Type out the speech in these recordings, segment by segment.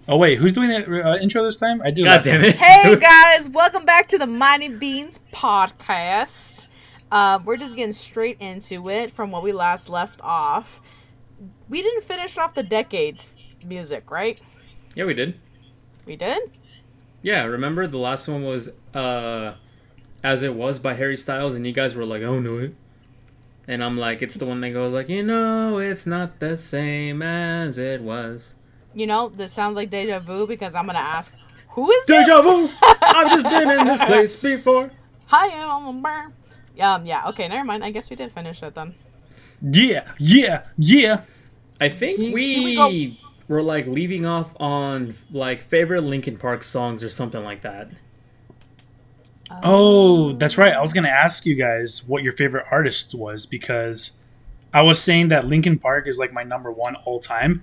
Oh wait, who's doing that intro this time? I did God last damn time. it. Hey guys, welcome back to the Mighty Beans podcast. We're just getting straight into it from what we last left off. We didn't finish off the decades music, right? Yeah, we did. We did? Yeah, remember the last one was As It Was by Harry Styles, and you guys were like, "Oh no it." And I'm like, it's the one that goes like, it's not the same as it was. You know, this sounds like deja vu because I'm gonna ask, who is this? Deja vu! I've just been in this place before. Hi, I'm Burr. Yeah, okay, never mind. I guess we did finish it then. Yeah. I think Here we we go. were like leaving off on like favorite Linkin Park songs or something like that. Oh, that's right. I was gonna ask you guys what your favorite artist was because I was saying that Linkin Park is like my number one all time,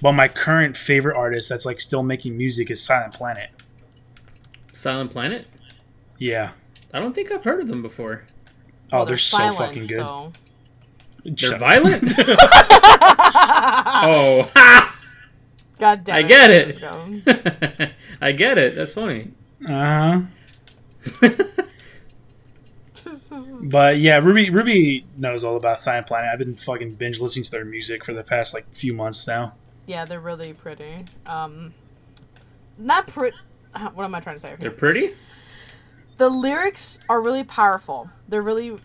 but my current favorite artist that's like still making music is Silent Planet. Silent Planet? Yeah. I don't think I've heard of them before. Oh, Well, they're so silent, fucking good. So. They're Shut up. violent? Oh, ha! God damn I it. get Let's it. go. I get it. That's funny. Uh-huh. But yeah, Ruby knows all about Silent Planet. I've been fucking binge listening to their music for the past like few months now. Yeah, they're really pretty. Not pretty. What am I trying to say? They're Here? pretty? The lyrics are really powerful. They're really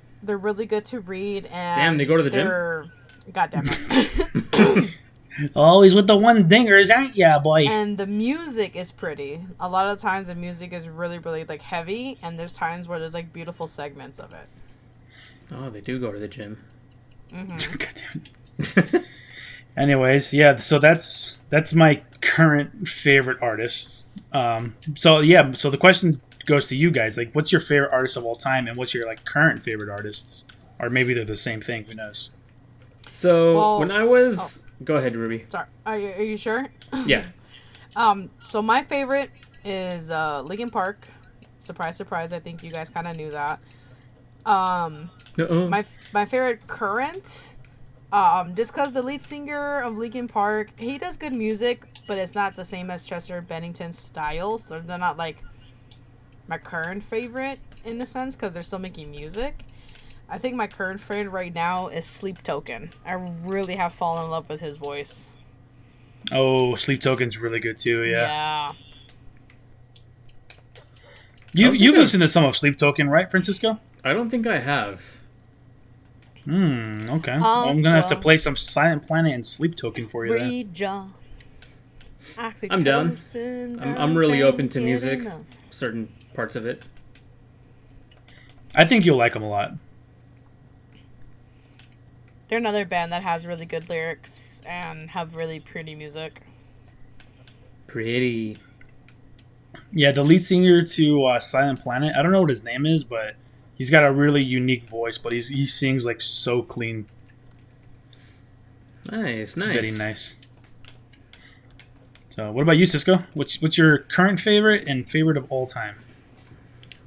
good to read. And Damn, they go to the gym? gym. God damn it. Always with the one dingers, aren't ya, boy? And the music is pretty. A lot of times the music is really like heavy, and there's times where there's like beautiful segments of it. Oh, they do go to the gym. Anyways, yeah, so that's my current favorite artist. So the question goes to you guys, like, what's your favorite artist of all time, and what's your like current favorite artists, or maybe they're the same thing. Who knows? So, Well- when I was... Go ahead, Ruby. Sorry, are you sure? Yeah. So my favorite is Linkin Park. Surprise, surprise! I think you guys kind of knew that. Uh-oh. My favorite current, just because the lead singer of Linkin Park, he does good music, but it's not the same as Chester Bennington's style. So they're not like my current favorite in a sense because they're still making music. I think my current favorite right now is Sleep Token. I really have fallen in love with his voice. Oh, Sleep Token's really good too. Yeah, you've think I've- listened to some of Sleep Token, right, Francisco? I don't think I have. Okay. Well, I'm gonna have to well. play some Silent Planet and Sleep Token for you. Then. Read John. I'm down. I'm really open to music. Certain parts of it. I think you'll like them a lot. They're another band that has really good lyrics and have really pretty music. Pretty. Yeah, the lead singer to Silent Planet, I don't know what his name is, but he's got a really unique voice, but he sings like so clean. Nice, It's nice. very nice. So, what about you, Cisco? What's your current favorite and favorite of all time?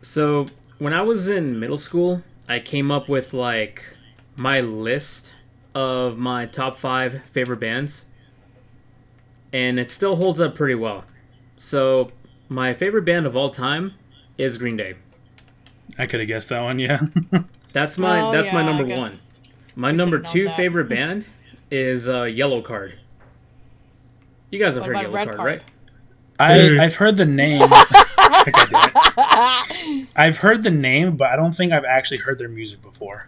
So, when I was in middle school, I came up with like my list of my top 5 favorite bands, and it still holds up pretty well. So, my favorite band of all time is Green Day. I could have guessed that one. Yeah. That's my I number guess 1. My we number should've known 2 that. favorite band is Yellow Card. You guys have What heard about Yellow Red Card, Card? right? I've heard the name. I've heard the name, but I don't think I've actually heard their music before.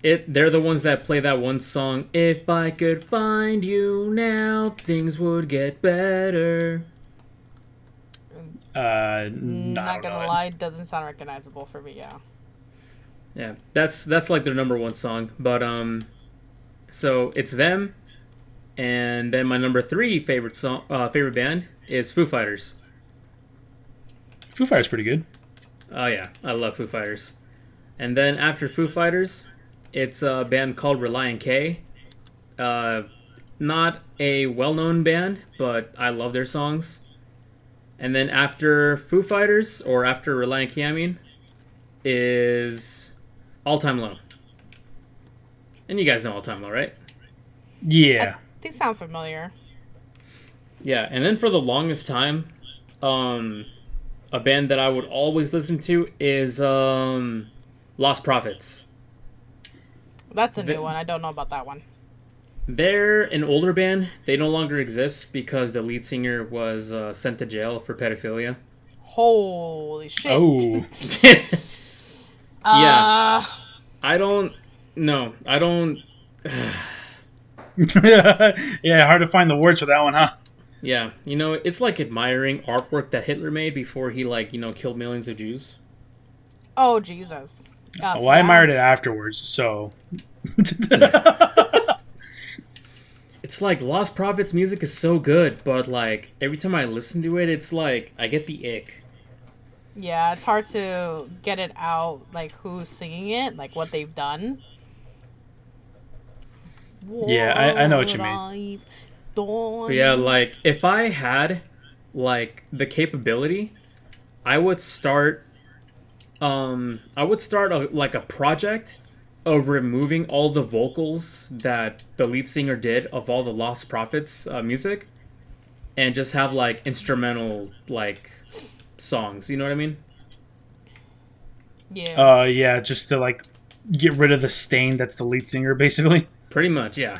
They're the ones that play that one song, "If I could find you now, things would get better." Not gonna lie, doesn't sound recognizable for me. Yeah. Yeah, that's like their number 1 song. But so it's them, and then my number 3 favorite band is Foo Fighters. Foo Fighters pretty good. Oh yeah, I love Foo Fighters. And then after Foo Fighters, it's a band called Relient K. Not a well-known band, but I love their songs. And then after Foo Fighters, or after Relient K, I mean, is All Time Low. And you guys know All Time Low, right? Yeah. They sound familiar. Yeah, and then for the longest time, a band that I would always listen to is Lost Prophets. That's a new one. I don't know about that one. They're an older band. They no longer exist because the lead singer was sent to jail for pedophilia. Holy shit. Oh. Yeah. I don't. No, I don't. Yeah, hard to find the words for that one, huh? Yeah, it's like admiring artwork that Hitler made before he, killed millions of Jews. Oh, Jesus. Well, I admired it afterwards, so. It's like Lost Prophets music is so good, but like every time I listen to it, it's like I get the ick. Yeah, it's hard to get it out, like who's singing it, like what they've done. Yeah, I know what you mean. But yeah, like if I had like the capability, I would start a project of removing all the vocals that the lead singer did of all the Lost Prophets music, and just have like instrumental like songs. You know what I mean? Yeah. Yeah, just to like get rid of the stain that's the lead singer, basically. Pretty much, yeah.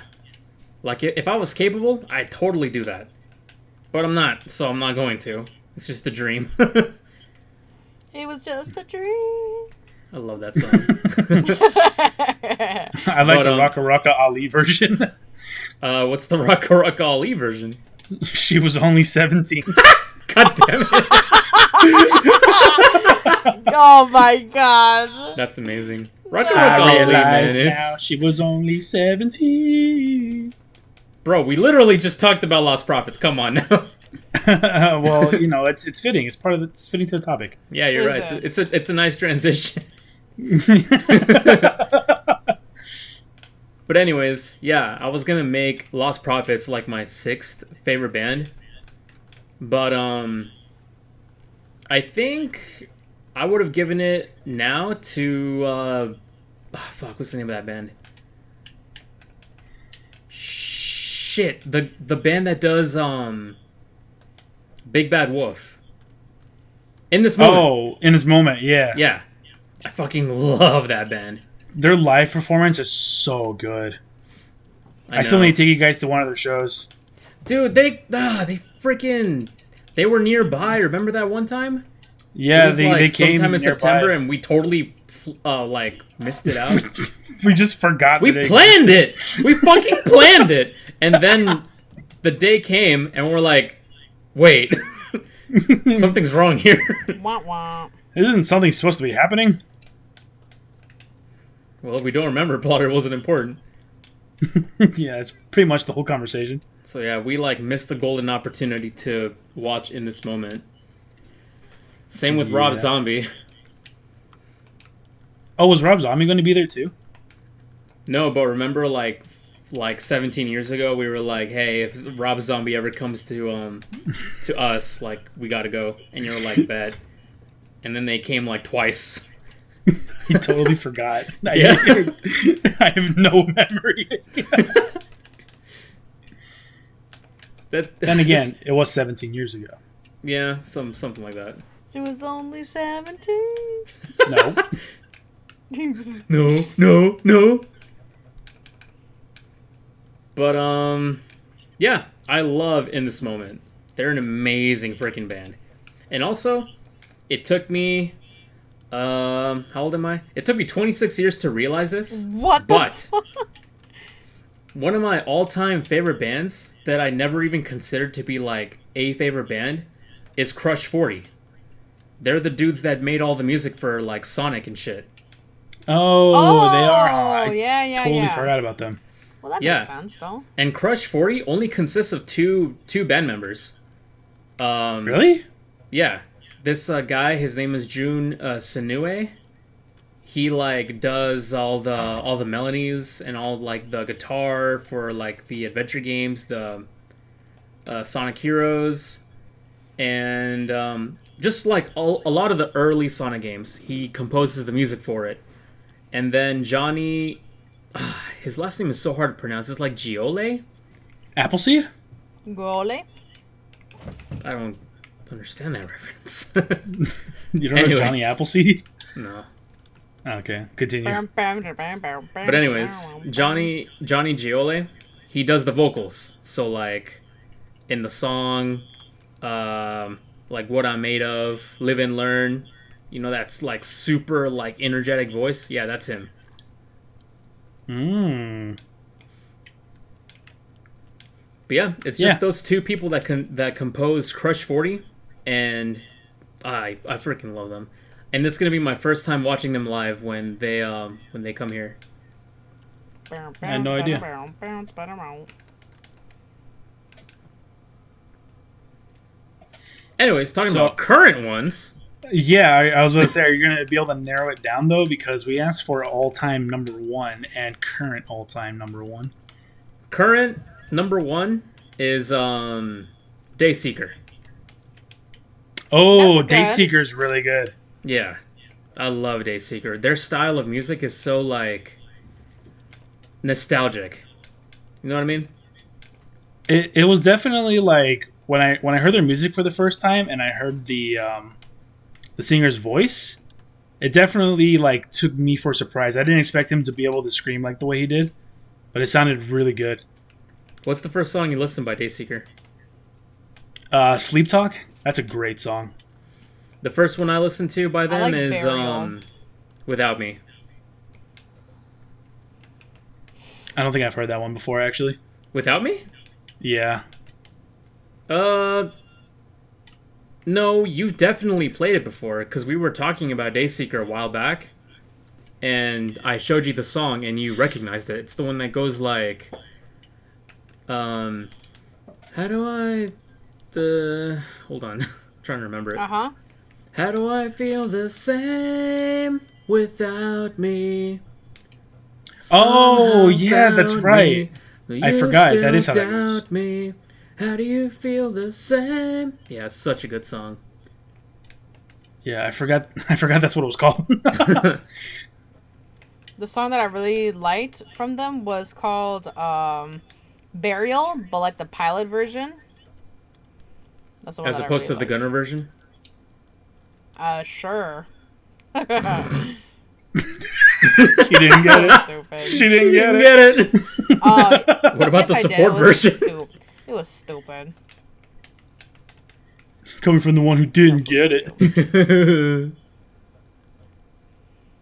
Like if I was capable, I'd totally do that, but I'm not, so I'm not going to. It's just a dream. It was just a dream. I love that song. I like the Rocka Rocka Ali version. What's the Rocka Rocka Ali version? She was only 17. God damn it. Oh my god. That's amazing. Rocka Rocka I Ali, realize man. now she was only 17. Bro, we literally just talked about Lost Prophets. Come on now. Well, it's fitting. It's it's fitting to the topic. Yeah, you're right. It's a nice transition. But anyways, yeah, I was gonna make Lost Prophets like my 6th favorite band, but I think I would have given it now to what's the name of that band? Shit, the band that does Big Bad Wolf. In this moment. Oh, in this moment, yeah. Yeah. I fucking love that band. Their live performance is so good. I still need to take you guys to one of their shows. Dude, they were nearby. Remember that one time? Yeah, they came sometime in nearby. September, and we totally missed it out. We just forgot. We planned it. We fucking planned it, and then the day came, and we're like, "Wait, something's wrong here." Wah, wah. Isn't something supposed to be happening? Well, if we don't remember, Plotter wasn't important. Yeah, it's pretty much the whole conversation. So yeah, we missed the golden opportunity to watch In This Moment. Same with Rob Zombie. Oh, was Rob Zombie going to be there too? No, but remember like 17 years ago, we were like, "Hey, if Rob Zombie ever comes to us, like we gotta go," and you're like, "Bet." And then they came like twice. He totally forgot. Yeah. I have no memory. Then again, it was 17 years ago. Yeah, something like that. She was only 17. No. No. But yeah, I love In This Moment. They're an amazing freaking band. And also, it took me how old am I? It took me 26 years to realize this. What? But one of my all-time favorite bands that I never even considered to be like a favorite band is Crush 40. They're the dudes that made all the music for like Sonic and shit. Oh, they are. Yeah. Totally forgot about them. Well, that makes sense, though. And Crush 40 only consists of two band members. Really? Yeah. This guy, his name is Jun Senue. He like does all the melodies and all like the guitar for like the adventure games, the Sonic Heroes, and just like a lot of the early Sonic games. He composes the music for it. And then Johnny, his last name is so hard to pronounce. It's like Giole. Appleseed? Gole? I don't understand that reference. You don't know Johnny Appleseed? No. Okay, continue. But anyways, Johnny Giole, he does the vocals. So like in the song, like What I'm Made Of, Live and Learn, you know, that's like super like energetic voice. Yeah, that's him. But yeah, it's just those two people that composed Crush 40, and I freaking love them. And it's gonna be my first time watching them live when they come here. I had no idea. Anyways, talking about current ones. Yeah, I was going to say, are you going to be able to narrow it down, though? Because we asked for all-time number one and current all-time number one. Current number one is Dayseeker. Oh, Dayseeker's really good. Yeah, I love Dayseeker. Their style of music is so, like, nostalgic. You know what I mean? It was definitely, like, when I heard their music for the first time and I heard the singer's voice, it definitely like took me for a surprise. I didn't expect him to be able to scream like the way he did, but it sounded really good. What's the first song you listened by Dayseeker? Sleep Talk. That's a great song. The first one I listened to by them is Burial. Without Me. I don't think I've heard that one before, actually. Without Me? Yeah. No, you've definitely played it before, because we were talking about Dayseeker a while back, and I showed you the song, and you recognized it. It's the one that goes like, how do I, hold on, I'm trying to remember it. Uh-huh. How do I feel the same without me? Oh, yeah, that's Somehow right. found me. I You forgot. That still is how that goes. doubt me. How do you feel the same? Yeah, it's such a good song. Yeah, I forgot that's what it was called. The song that I really liked from them was called Burial, but like the pilot version. That's the one As that I opposed really to the Gunner version? Sure. She didn't get it. Stupid. She didn't get it. Get it? What about Yes, the I did. support version? It was stupid. Coming from the one who didn't get it.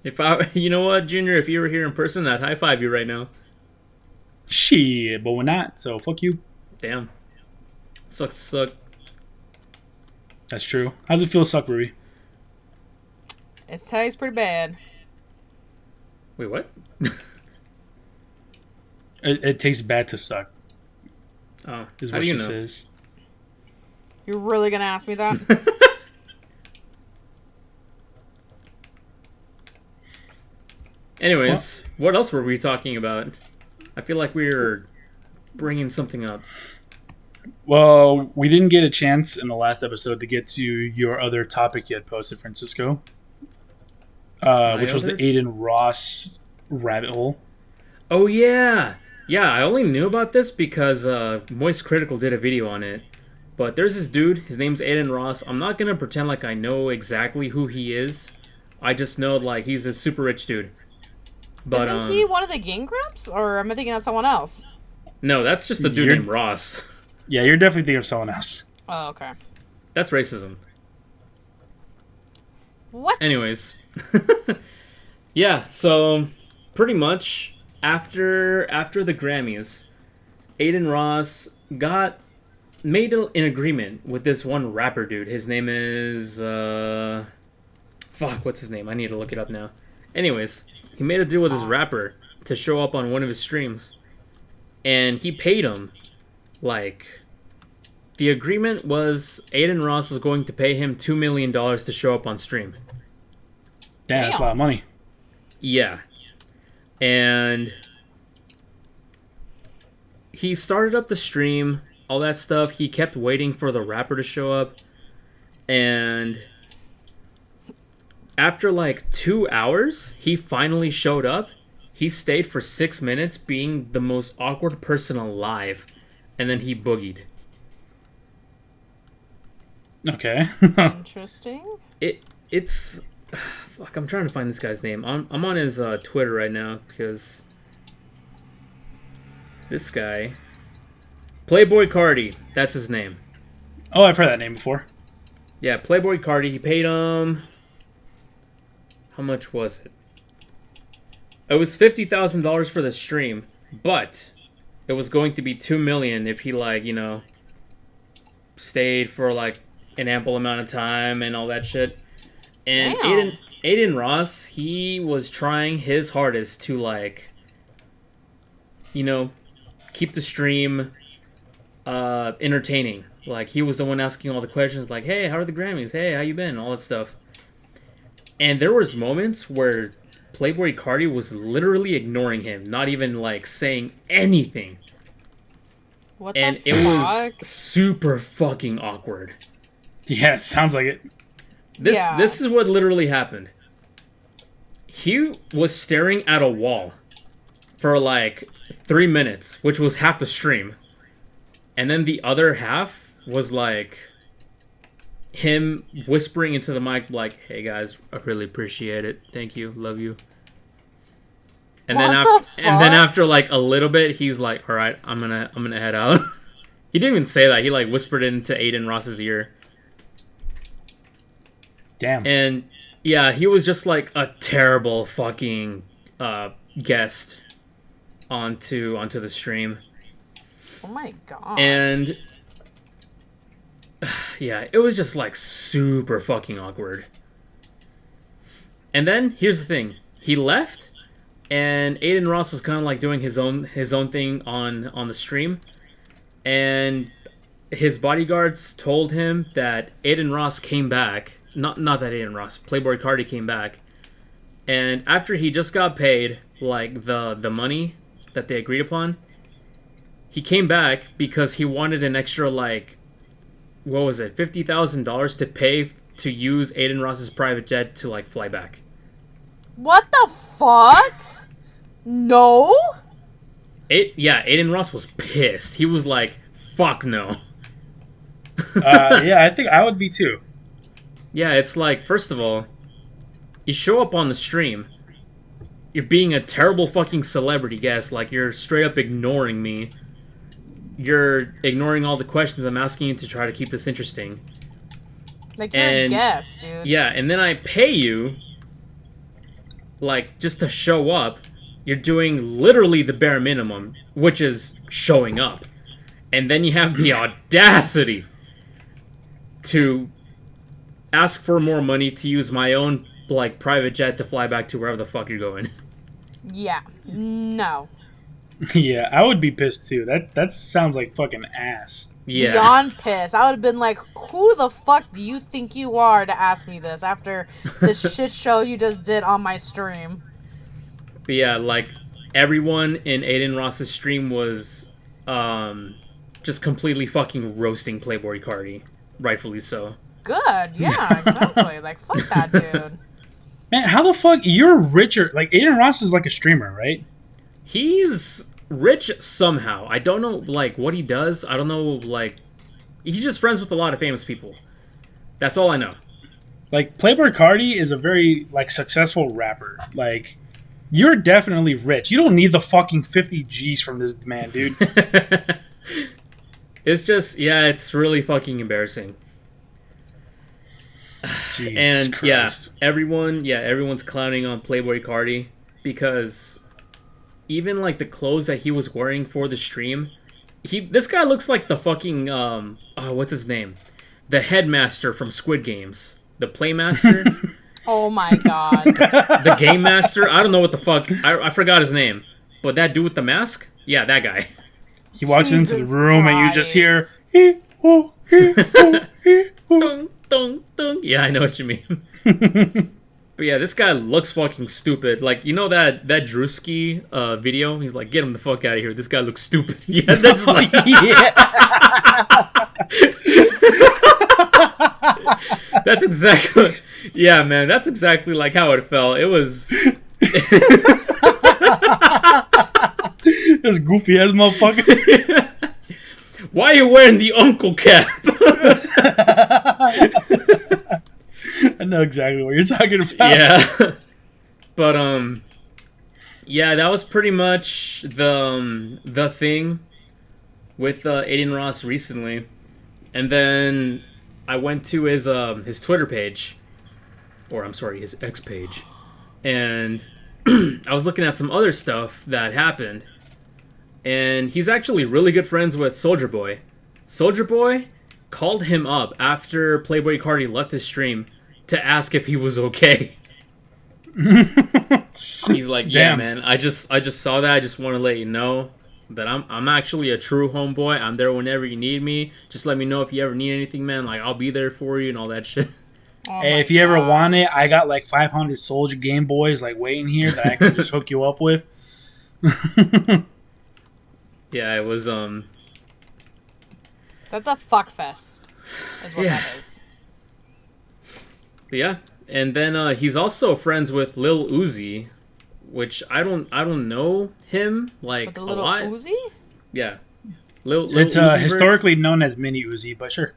If I, you know what, Junior, if you were here in person, I'd high five you right now. Shit, but we're not, so fuck you. Damn. Sucks to suck. That's true. How's it feel to suck, Ruby? It tastes pretty bad. Wait, what? It tastes bad to suck, Oh, is how what do you she know? says. You're really gonna ask me that? Anyways, what else were we talking about? I feel like we were bringing something up. Well, we didn't get a chance in the last episode to get to your other topic you had posted, Francisco, which was the Aiden Ross rabbit hole. Oh, yeah. Yeah, I only knew about this because Moist Critical did a video on it. But there's this dude, his name's Aiden Ross. I'm not going to pretend like I know exactly who he is. I just know, like, he's this super rich dude. But, Isn't he one of the Game Grumps? Or am I thinking of someone else? No, that's just a dude named Ross. Yeah, you're definitely thinking of someone else. Oh, okay. That's racism. What? Anyways. Yeah, so pretty much after the Grammys, Aiden Ross made an agreement with this one rapper dude. His name is what's his name? I need to look it up now. Anyways, he made a deal with this rapper to show up on one of his streams. And he paid him, like, the agreement was Aiden Ross was going to pay him $2 million to show up on stream. Damn, that's a lot of money. Yeah. And he started up the stream, all that stuff. He kept waiting for the rapper to show up. And after like 2 hours, he finally showed up. He stayed for 6 minutes being the most awkward person alive. And then he boogied. Okay. Interesting. It's fuck. I'm trying to find this guy's name. I'm on his Twitter right now because this guy, Playboy Cardi, that's his name. Oh, I've heard that name before. Yeah, Playboy Cardi. He paid how much was it? It was $50,000 for the stream, but it was going to be $2 million if he stayed for like an ample amount of time and all that shit. And Damn. Aiden Ross, he was trying his hardest to keep the stream entertaining. Like, he was the one asking all the questions, like, hey, how are the Grammys? Hey, how you been? All that stuff. And there was moments where Playboy Cardi was literally ignoring him, not even like saying anything. What And the it fuck? was super fucking awkward. Yeah, sounds like it. This is what literally happened. He was staring at a wall for like 3 minutes, which was half the stream. And then the other half was like him whispering into the mic like, hey guys, I really appreciate it. Thank you. Love you. And What then the after and then fuck? after like a little bit, he's like, all right, I'm gonna head out. He didn't even say that. He like whispered it into Aiden Ross's ear. Damn. And yeah, he was just like a terrible fucking guest onto the stream. Oh my god. And yeah, it was just like super fucking awkward. And then here's the thing. He left and Aiden Ross was kind of like doing his own thing on the stream. And his bodyguards told him that Aiden Ross came back. Not that Aiden Ross, Playboy Cardi came back. And after he just got paid like the money that they agreed upon, he came back because he wanted an extra like, what was it, $50,000 to pay to use Aiden Ross's private jet to like fly back. What the fuck? No? Aiden Ross was pissed. He was like, fuck no. Yeah, I think I would be too. Yeah, it's like, first of all, you show up on the stream, you're being a terrible fucking celebrity guest, like you're straight up ignoring me. You're ignoring all the questions I'm asking you to try to keep this interesting. Like, you're a And- guest, dude. Yeah, and then I pay you, like, just to show up. You're doing literally the bare minimum, which is showing up. And then you have the audacity to ask for more money to use my own, like, private jet to fly back to wherever the fuck you're going. Yeah. No. Yeah, I would be pissed too. That sounds like fucking ass. Yeah. Beyond pissed. I would have been like, who the fuck do you think you are to ask me this after the shit show you just did on my stream? But yeah, like, everyone in Aiden Ross's stream was just completely fucking roasting Playboy Cardi. Rightfully so. Good. Yeah, exactly. Like, fuck that dude. Man, how the fuck you're richer? Like Aiden Ross is like a streamer, right? He's rich somehow. I don't know, like, what he does. I don't know, like, he's just friends with a lot of famous people. That's all I know. Like Playboy Cardi is a very like successful rapper. Like you're definitely rich. You don't need the fucking 50 G's from this man, dude. It's just, yeah, it's really fucking embarrassing. Jesus And Christ. everyone's clowning on Playboy Cardi because even like the clothes that he was wearing for the stream, this guy looks like the fucking what's his name? The headmaster from Squid Games. The Playmaster? Oh my god. The Game Master? I don't know what the fuck. I forgot his name. But that dude with the mask? Yeah, that guy. He walks into Jesus the room and you just hear Christ. "Hee, oh, hee, oh, hee, oh." Dun, dun, dun. Yeah, I know what you mean. But yeah, this guy looks fucking stupid. Like, you know that Drewski video? He's like, get him the fuck out of here. This guy looks stupid. Yeah, that's like, that's exactly. Yeah, man, that's exactly like how it felt. It was. This goofy ass motherfucker. Why are you wearing the uncle cap? I know exactly what you're talking about. Yeah. But yeah, that was pretty much the thing with Aiden Ross recently. And then I went to his Twitter page, or I'm sorry, his X page, and I was looking at some other stuff that happened. And he's actually really good friends with Soldier Boy. Soldier Boy called him up after Playboy Cardi left his stream to ask if he was okay. He's like, yeah, Damn. man, I just saw that. I just want to let you know that I'm actually a true homeboy. I'm there whenever you need me. Just let me know if you ever need anything, man. Like, I'll be there for you and all that shit. Oh Hey, my if you ever God. want it, I got like 500 Soldier Game Boys like waiting here that I can just hook you up with. Yeah, it was That's a fuck fest. Is what Yeah. that is. but yeah. And then he's also friends with Lil Uzi, which I don't know him like With the a little lot. Uzi? Yeah. Lil It's Uzi Vert. historically known as Mini Uzi, but sure.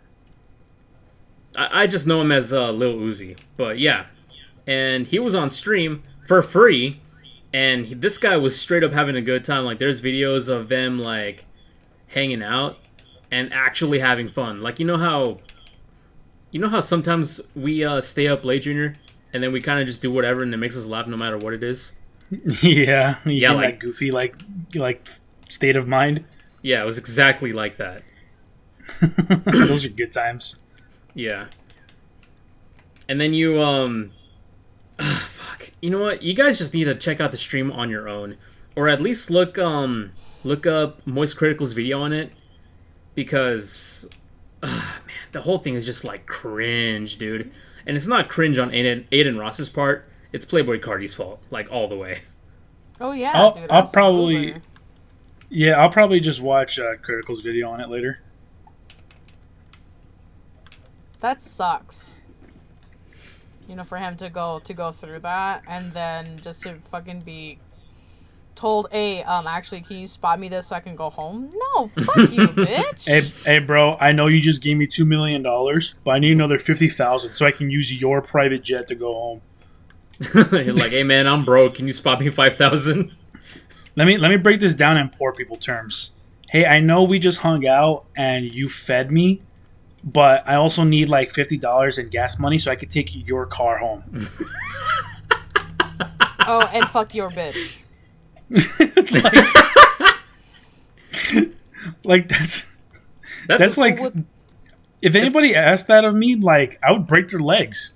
I just know him as Lil Uzi, but yeah. And he was on stream for free, and this guy was straight up having a good time. Like, there's videos of them like hanging out and actually having fun. Like, you know how sometimes we stay up late, Junior, and then we kind of just do whatever, and it makes us laugh no matter what it is. Yeah, you Yeah, get like- that goofy like state of mind. Yeah, it was exactly like that. Those are good times. Yeah. And then you fuck. You know what? You guys just need to check out the stream on your own, or at least look up Moist Critical's video on it, because man, the whole thing is just like cringe, dude. And it's not cringe on Aiden Ross's part. It's Playboy Cardi's fault, like all the way. Oh yeah, I'll- dude. I'll probably- absolutely. Yeah, I'll probably just watch Critical's video on it later. That sucks. You know, for him to go through that and then just to fucking be told, "Hey, actually, can you spot me this so I can go home?" No, fuck you, bitch. Hey, bro, I know you just gave me $2 million, but I need another 50,000 so I can use your private jet to go home. You're like, hey man, I'm broke. Can you spot me 5,000? Let me break this down in poor people terms. Hey, I know we just hung out and you fed me, but I also need like $50 in gas money so I could take your car home. Oh, and fuck your bitch. Like that's like, if anybody asked that of me, like I would break their legs.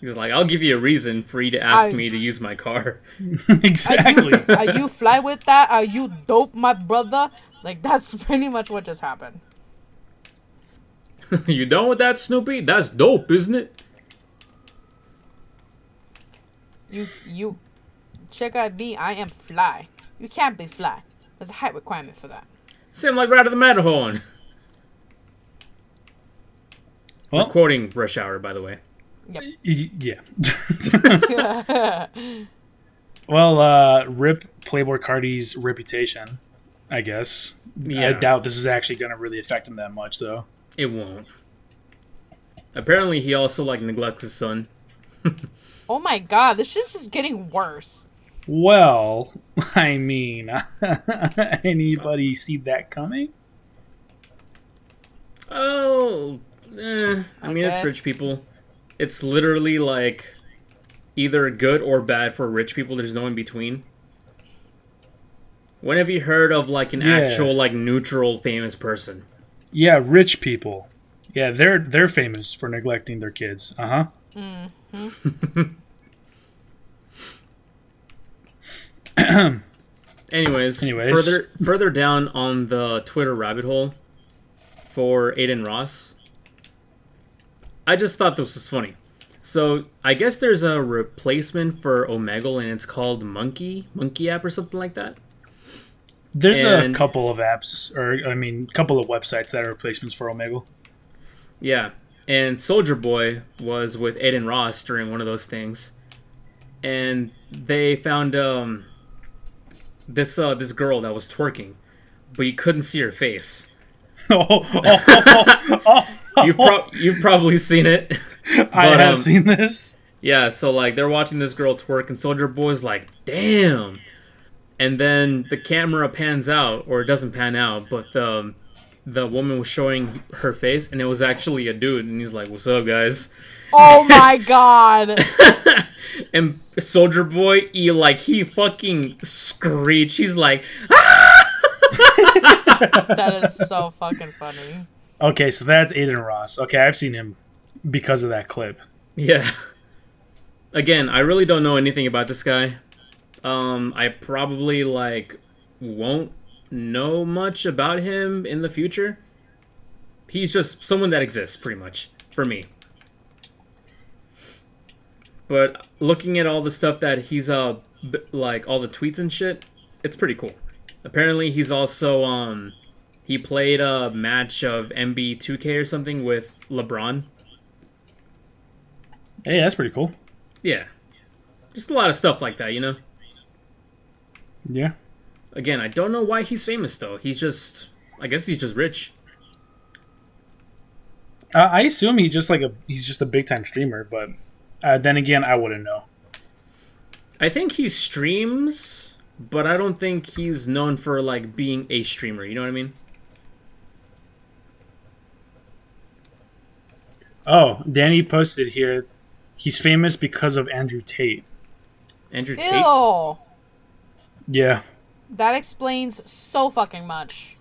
He's like, I'll give you a reason for you to ask I- me to use my car. Exactly. Are you fly with that? Are you dope, my brother? Like, that's pretty much what just happened. You done with that, Snoopy? That's dope, isn't it? You check out me. I am fly. You can't be fly. There's a height requirement for that. Seem like right of the Matterhorn. Well, We're quoting Rush Hour, by the way. yeah. Well, rip Playboy Cardi's reputation, I guess. Yeah. I doubt this is actually going to really affect him that much, though. It won't. Apparently, he also like neglects his son. Oh my god, this shit's just getting worse. Well, I mean, anybody see that coming? Oh, I mean, it's rich guess. people. It's literally like either good or bad for rich people. There's no in between. When have you heard of like an Yeah. actual like neutral famous person? Yeah, rich people. Yeah, they're famous for neglecting their kids. Uh huh. Anyways, Anyways. further down on the Twitter rabbit hole for Aiden Ross, I just thought this was funny. So I guess there's a replacement for Omegle, and it's called Monkey app or something like that. There's And- a couple of apps, or I mean, couple of websites that are replacements for Omegle. Yeah, and Soldier Boy was with Aiden Ross during one of those things, and they found this girl that was twerking, but you couldn't see her face. Oh, You've probably seen it. I have seen this. Yeah, so like they're watching this girl twerk, and Soldier Boy's like, "Damn!" And then the camera pans out, or it doesn't pan out, but the woman was showing her face, and it was actually a dude, and he's like, "What's up, guys?" Oh my god! And Soldier Boy, he fucking screeched. He's like, "Ah!" That is so fucking funny. Okay, so that's Aiden Ross. Okay, I've seen him because of that clip. Yeah. Again, I really don't know anything about this guy. I probably won't know much about him in the future. He's just someone that exists, pretty much, for me. But looking at all the stuff that he's all the tweets and shit, it's pretty cool. Apparently, he's also he played a match of MB 2K or something with LeBron. Hey, that's pretty cool. Yeah. Just a lot of stuff like that, you know? Yeah. Again, I don't know why he's famous, though. I guess he's just rich. I assume he's just a big time streamer, but then again, I wouldn't know. I think he streams, but I don't think he's known for being a streamer. You know what I mean? Oh, Danny posted here. He's famous because of Andrew Tate. Andrew Tate? Ew! Yeah. That explains so fucking much.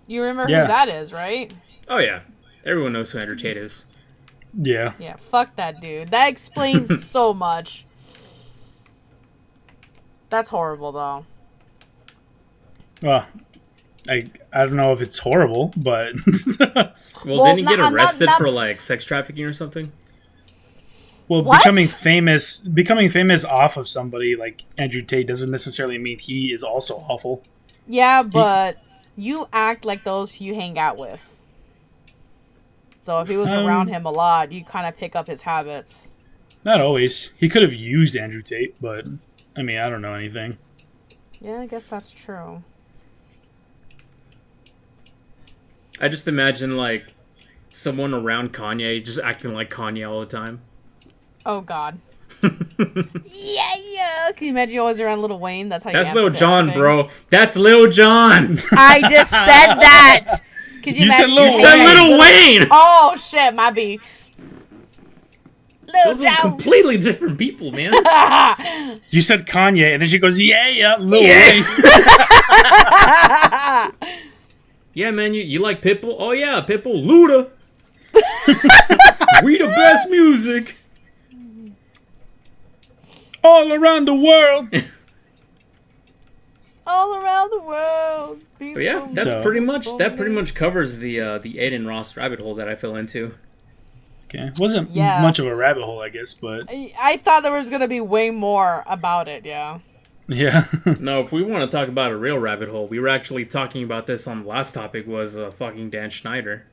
You remember who that is, right? Oh, yeah. Everyone knows who Andrew Tate is. Yeah. Yeah, fuck that dude. That explains so much. That's horrible, though. Well, I don't know if it's horrible, but... Well, didn't he get arrested for, sex trafficking or something? Well, what? becoming famous off of somebody like Andrew Tate doesn't necessarily mean he is also awful. Yeah, but you act like those you hang out with. So if he was around him a lot, you kind of pick up his habits. Not always. He could have used Andrew Tate, but, I mean, I don't know anything. Yeah, I guess that's true. I just imagine, someone around Kanye just acting like Kanye all the time. Oh, God. Yeah. Can you imagine you always around Lil Wayne? That's how you That's answer Lil to Jon, everything. bro. That's Lil Jon. I just said that. Could you imagine? You said Lil Wayne. Oh, shit, my B. Those are completely different people, man. You said Kanye, and then she goes, yeah, Lil Yeah. Wayne. Yeah, man, you like Pitbull? Oh, yeah, Pitbull. Luda. We the best music. All around the world. All around the world. But yeah, that pretty much covers the Aiden Ross rabbit hole that I fell into. Okay. Wasn't much of a rabbit hole, I guess, but... I thought there was going to be way more about it, yeah. Yeah. No, if we want to talk about a real rabbit hole, we were actually talking about this on the last topic, was fucking Dan Schneider.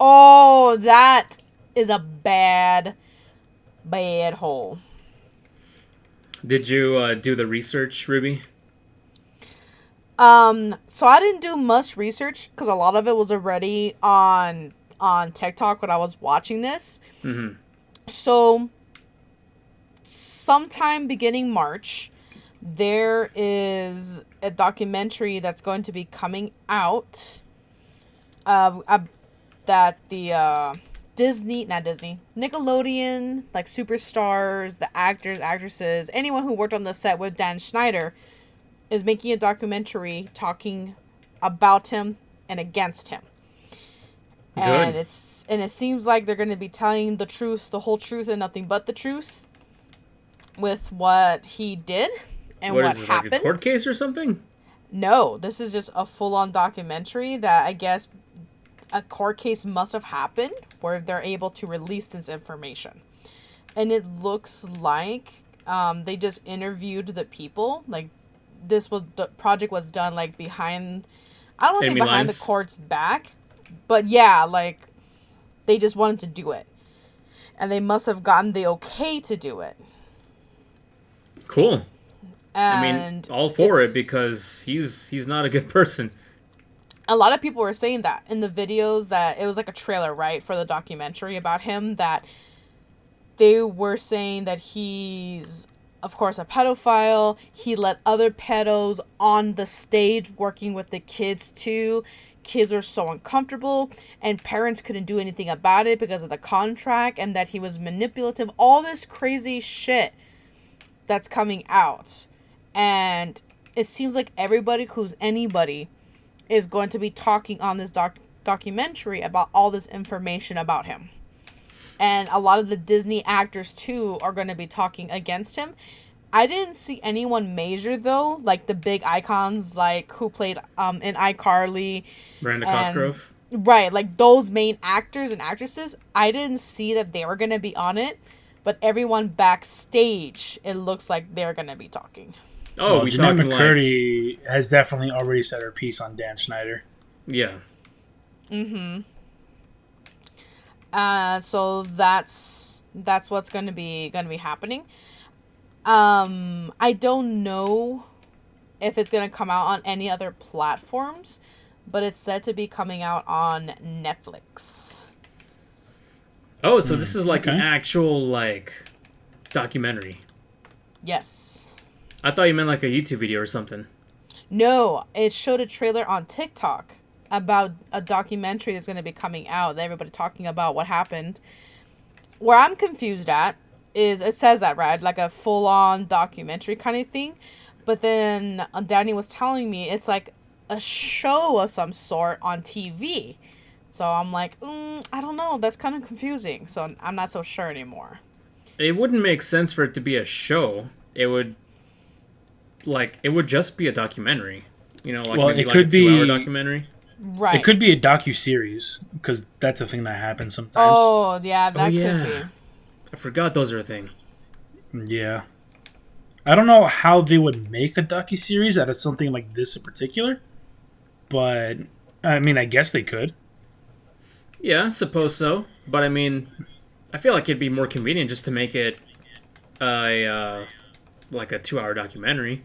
Oh, that is a bad hole. Did you do the research, Ruby? So I didn't do much research because a lot of it was already on TikTok when I was watching this. Mm-hmm. So sometime beginning March, there is a documentary that's going to be coming out that the Nickelodeon, superstars, the actors, actresses, anyone who worked on the set with Dan Schneider is making a documentary talking about him and against him. Good. And it seems like they're going to be telling the truth, the whole truth, and nothing but the truth with what he did and what is this, happened. like a court case or something? No, this is just a full-on documentary that I guess a court case must have happened where they're able to release this information. And it looks like they just interviewed the people. The project was done behind, I don't want to say behind the court's back, but yeah, they just wanted to do it. And they must have gotten the okay to do it. Cool. And I mean, all for it because he's not a good person. A lot of people were saying that in the videos, that it was like a trailer, right, for the documentary about him, that they were saying that he's, of course, a pedophile. He let other pedos on the stage working with the kids too. Kids were so uncomfortable, and parents couldn't do anything about it because of the contract, and that he was manipulative. All this crazy shit that's coming out. And it seems like everybody who's anybody is going to be talking on this documentary about all this information about him. And a lot of the Disney actors, too, are going to be talking against him. I didn't see anyone major, though, like the big icons, like who played in iCarly. Miranda Cosgrove. Right, like those main actors and actresses. I didn't see that they were going to be on it. But everyone backstage, it looks like they're going to be talking. Oh, well, we Jeanette talking McCurdy has definitely already said her piece on Dan Schneider. Yeah. Mm-hmm. So that's what's gonna be happening. I don't know if it's gonna come out on any other platforms, but it's said to be coming out on Netflix. Oh, so this is like okay. an actual like documentary. Yes. I thought you meant like a YouTube video or something. No, it showed a trailer on TikTok about a documentary that's going to be coming out. Everybody talking about what happened. Where I'm confused at is, it says that, right? Like a full-on documentary kind of thing. But then Danny was telling me it's like a show of some sort on TV. So I'm like, I don't know. That's kind of confusing. So I'm not so sure anymore. It wouldn't make sense for it to be a show. It would just be a documentary. You know, like well, maybe it like could a 2-hour be documentary. Right. It could be a docu-series, because that's a thing that happens sometimes. Oh, yeah, that could be. I forgot those are a thing. Yeah. I don't know how they would make a docu-series out of something like this in particular, but, I mean, I guess they could. Yeah, I suppose so. But, I mean, I feel like it'd be more convenient just to make it like a 2-hour documentary.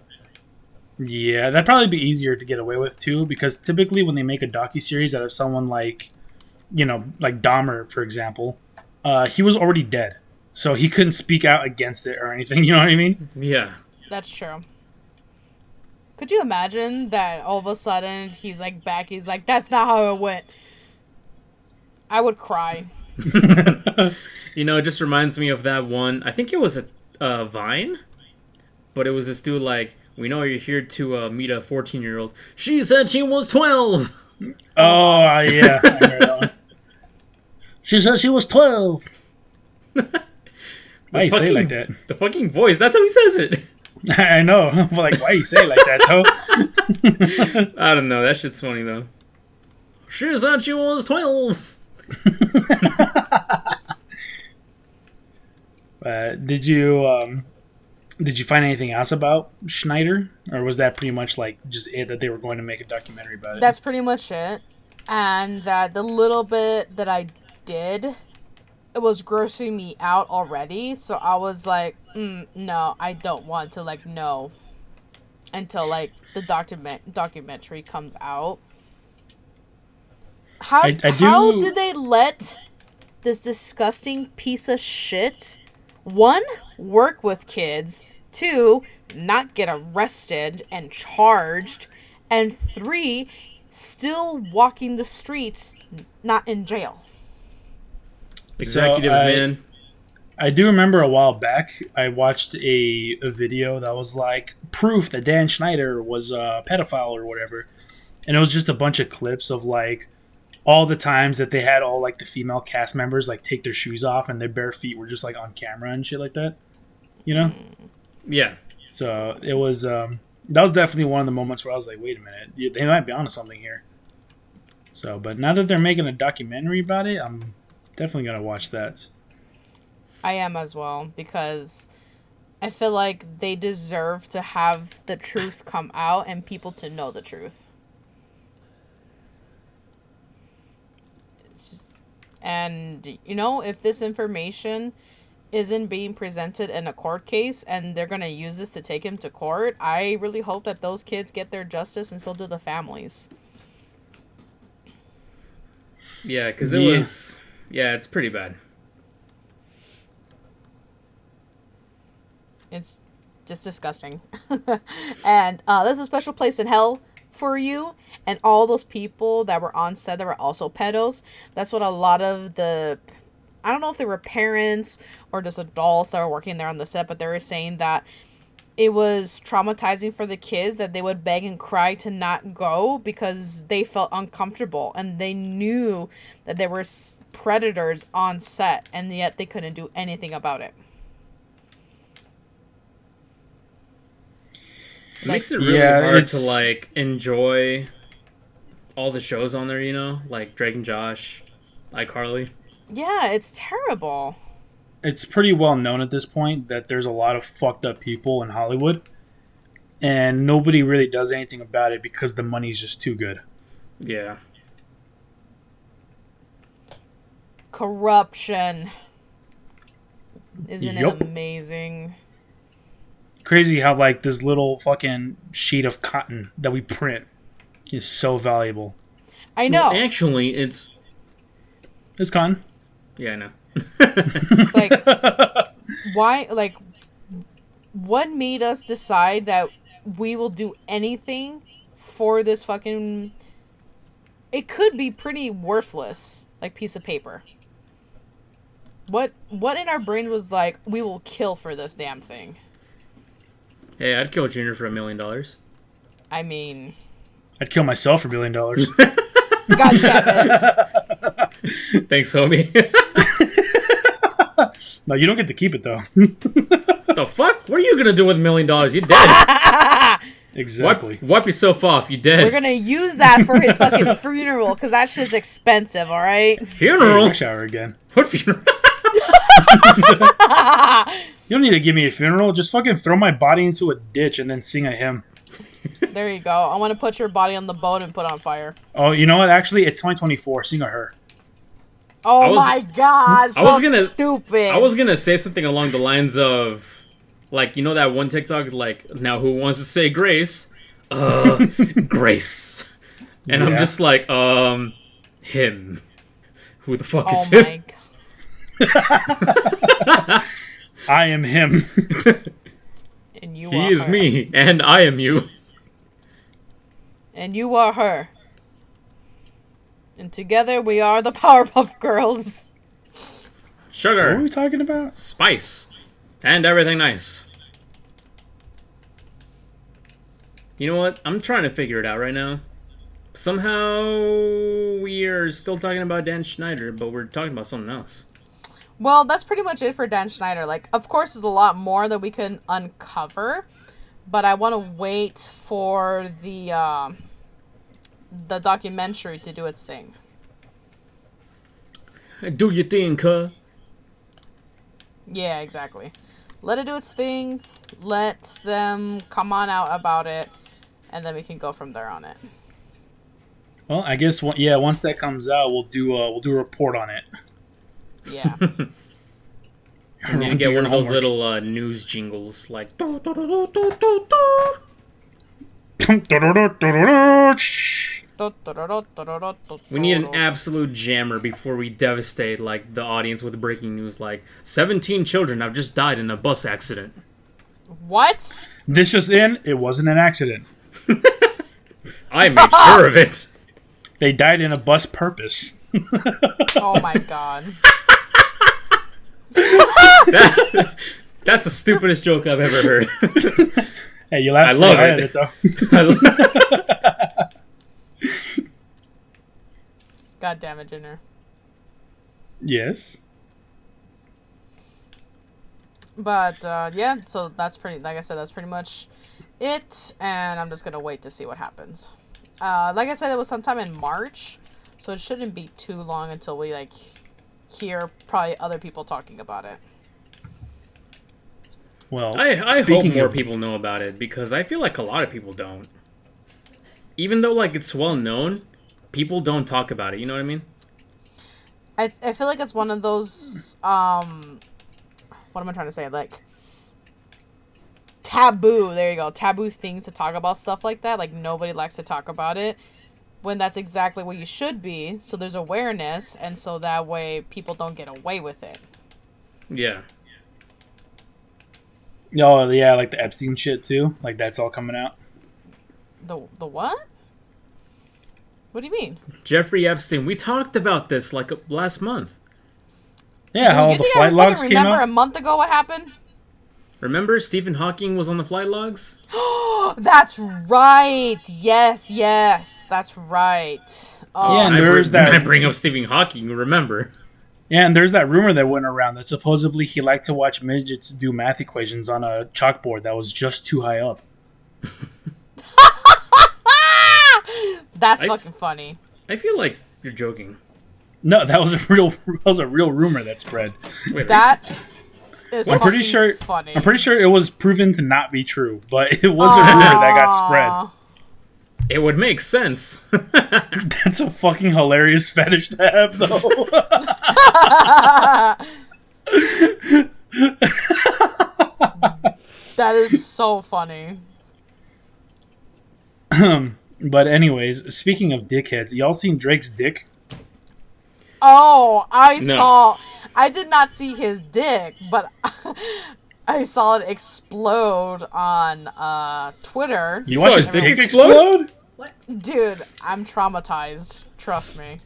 Yeah, that'd probably be easier to get away with, too, because typically when they make a docu-series out of someone like, you know, like Dahmer, for example, he was already dead. So he couldn't speak out against it or anything, you know what I mean? Yeah. That's true. Could you imagine that all of a sudden he's like back, he's like, that's not how it went. I would cry. You know, it just reminds me of that one. I think it was a Vine, but it was this dude like, we know you're here to meet a 14-year-old. She said she was 12. Oh, yeah. I heard that one. She said she was 12. Why you say it like that? The fucking voice. That's how he says it. I know. But like, why you say it like that, though? I don't know. That shit's funny, though. She said she was 12. Did you find anything else about Schneider? Or was that pretty much like just it, that they were going to make a documentary about it? That's pretty much it. And that the little bit that I did, it was grossing me out already. So I was like, no, I don't want to like know until like the documentary comes out. How did they let this disgusting piece of shit, 1, work with kids, 2, not get arrested and charged, and 3, still walking the streets, not in jail? Executives, man. I do remember a while back, I watched a video that was like proof that Dan Schneider was a pedophile or whatever. And it was just a bunch of clips of like all the times that they had all like the female cast members like take their shoes off and their bare feet were just like on camera and shit like that. You know? Yeah. So it was, that was definitely one of the moments where I was like, wait a minute, they might be onto something here. So, but now that they're making a documentary about it, I'm definitely going to watch that. I am as well, because I feel like they deserve to have the truth come out and people to know the truth. And, you know, if this information isn't being presented in a court case and they're going to use this to take him to court, I really hope that those kids get their justice and so do the families. Yeah, because it Yeah. was. Yeah, it's pretty bad. It's just disgusting. And there's a special place in hell for you and all those people that were on set that were also pedos. That's what a lot of the, I don't know if they were parents or just adults that were working there on the set, but they were saying that it was traumatizing for the kids, that they would beg and cry to not go because they felt uncomfortable and they knew that there were predators on set, and yet they couldn't do anything about it. It makes it really Yeah, hard to it's- like enjoy all the shows on there, you know, like Drake and Josh, iCarly. Yeah, it's terrible. It's pretty well known at this point that there's a lot of fucked up people in Hollywood, and nobody really does anything about it because the money's just too good. Yeah. Corruption. Isn't Yup. it amazing? Crazy how like this little fucking sheet of cotton that we print is so valuable. I know. Well, actually, it's. It's cotton. Yeah, I know. Like, why? Like, what made us decide that we will do anything for this fucking? It could be pretty worthless, like piece of paper. What in our brain was like, we will kill for this damn thing? Hey, I'd kill Junior for $1 million. I mean, I'd kill myself for $1 billion. god damn it. Thanks, homie. No, you don't get to keep it though. The fuck? What are you gonna do with $1 million? You're dead. Exactly. Wipe yourself off. You We're dead. gonna use that for his fucking funeral, because that shit's expensive, alright? Hey, Funeral? rush hour again. What funeral? You don't need to give me a funeral. Just fucking throw my body into a ditch and then sing a hymn. There you go. I want to put your body on the boat and put on fire. Oh, you know what? Actually, it's 2024. Sing a her. Oh I was- my god, so I was gonna- stupid. I was gonna say something along the lines of, like, you know that one TikTok, like, now who wants to say grace? Grace. And I'm Yeah. just like, him. Who the fuck Oh is him? my god. I am him. And you He are is her. me, and I am you. And you are her. And together we are the Powerpuff Girls. What Sugar, are we talking about? spice, and everything nice. You know what? I'm trying to figure it out right now. Somehow we are still talking about Dan Schneider, but we're talking about something else. Well, that's pretty much it for Dan Schneider. Like, of course, there's a lot more that we can uncover, but I want to wait for the documentary to do its thing. Do you think, huh? Yeah, exactly. Let it do its thing. Let them come on out about it, and then we can go from there on it. Well, I guess yeah. Once that comes out, we'll do a report on it. Yeah. I need to get one of those little news jingles, like. We need an absolute jammer before we devastate like the audience with breaking news, like 17 children have just died in a bus accident. What? This just in, it wasn't an accident. I made sure of it. They died in a bus purpose. Oh my god. That's the stupidest joke I've ever heard. Hey, you laughed. I love at it. though. God damn it, Junior. Yes. But yeah, so that's pretty. Like I said, that's pretty much it, and I'm just gonna wait to see what happens. Like I said, it was sometime in March, so it shouldn't be too long until we like hear probably other people talking about it. Well, I hope speaking more of- people know about it because I feel like a lot of people don't. Even though like it's well known, people don't talk about it. You know what I mean? I feel like it's one of those what am I trying to say? Like taboo. There you go. Taboo things to talk about stuff like that. Like nobody likes to talk about it. when that's exactly what you should be. So there's awareness, and so that way people don't get away with it. Yeah. Oh yeah, like the Epstein shit too. Like that's all coming out. The what? What do you mean? Jeffrey Epstein. We talked about this like last month. Yeah, how all the flight logs came Remember a out. month ago what happened? Remember Stephen Hawking was on the flight logs? That's right. Yes, that's right. Oh, Yeah, and there's that. I bring up Stephen Hawking. Remember? Yeah, and there's that rumor that went around that supposedly he liked to watch midgets do math equations on a chalkboard that was just too high up. That's fucking funny. I feel like you're joking. No, that was a real rumor that spread. Wait, That is I'm pretty fucking sure. funny. I'm pretty sure it was proven to not be true, but it was a rumor that got spread. it would make sense. That's a fucking hilarious fetish to have, though. That is so funny. But anyways, speaking of dickheads, y'all seen Drake's dick? Oh, No. I did not see his dick, but I saw it explode on Twitter. You watch saw his his dick dick explode? explode? Dude, I'm traumatized. Trust me.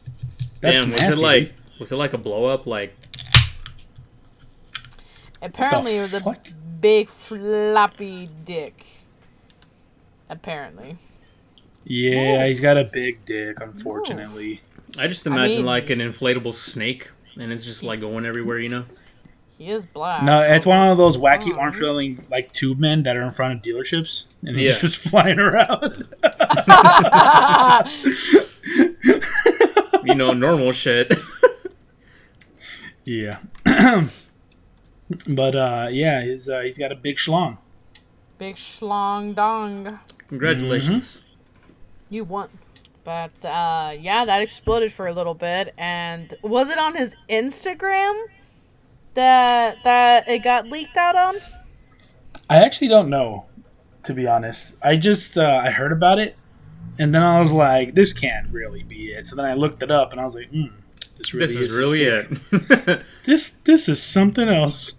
That's Damn, nasty. was it like a blow up? Like, Apparently, it was a fuck? big floppy dick. Apparently. Yeah, he's got a big dick, unfortunately. I just imagine mean- like an inflatable snake, and it's just like going everywhere, you know? He is black. No, so- it's one of those wacky Oh, arm-filling like tube men that are in front of dealerships, and he's Yeah. just flying around. You know, normal shit. Yeah, but yeah, he's got a big schlong. Big schlong dong. Congratulations. You won. But yeah, that exploded for a little bit, and was it on his Instagram that it got leaked out on? I actually don't know, to be honest. I just I heard about it, and then I was like, this can't really be it. So then I looked it up, and I was like, this really This is is really his dick. it. This is something else.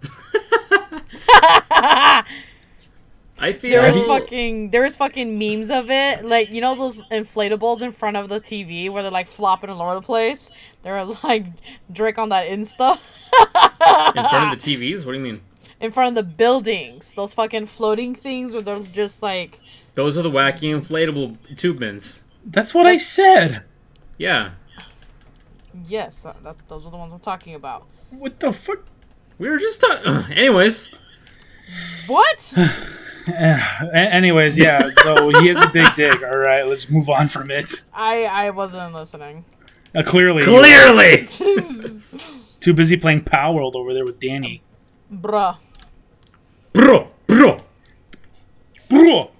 I feel There was fucking memes of it, like, you know those inflatables in front of the TV where they're like flopping all over the place. They're like Drake on that Insta. in front of the TVs. What do you mean? In front of the buildings, those fucking floating things where they're just like, Those are the wacky inflatable tube bins. That's what I said. Yeah, yes, those are the ones I'm talking about. What the fuck? we were just talking. Anyways, What? Anyways, yeah. So he has a big dick. All right, let's move on from it. I wasn't listening. Clearly, clearly, too busy playing Power World over there with Danny. Bruh. bro. Bro.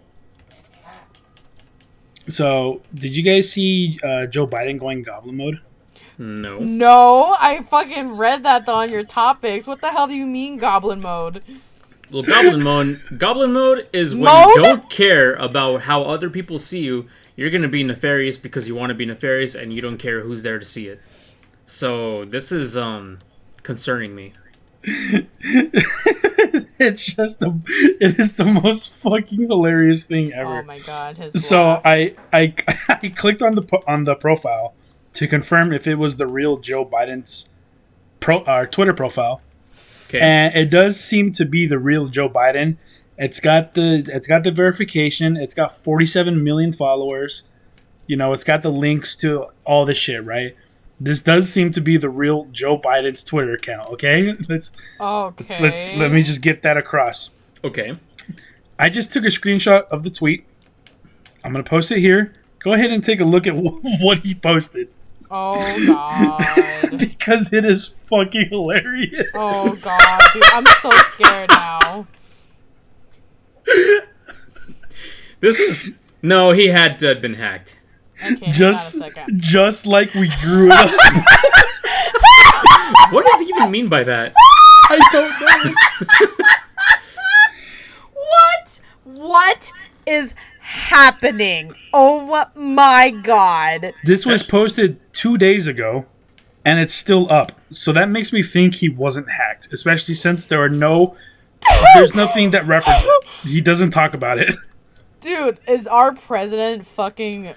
So, did you guys see Joe Biden going goblin mode? No. No, I fucking read that though on your topics. What the hell do you mean goblin mode? Well, goblin mode is when Mode? you don't care about how other people see you. You're gonna be nefarious because you want to be nefarious, and you don't care who's there to see it. So this is concerning me. It's just it is the most fucking hilarious thing ever. Oh my god, his So laugh. I clicked on the profile to confirm if it was the real Joe Biden's Twitter profile, Okay. and it does seem to be the real Joe Biden. It's got the verification. It's got 47 million followers. You know, it's got the links to all this shit, right? This does seem to be the real Joe Biden's Twitter account. Okay, let me just get that across. Okay. I just took a screenshot of the tweet. I'm gonna post it here. Go ahead and take a look at what he posted Oh god. because it is fucking hilarious. Oh god, dude, I'm so scared now. This is no. He had to have been hacked. Okay, Just hang on a second. just like we drew it up. What does he even mean by that? I don't know. What is happening? Oh my god. This was posted 2 days ago, and it's still up. So that makes me think he wasn't hacked, especially since there's nothing that references it. He doesn't talk about it. Dude, is our president fucking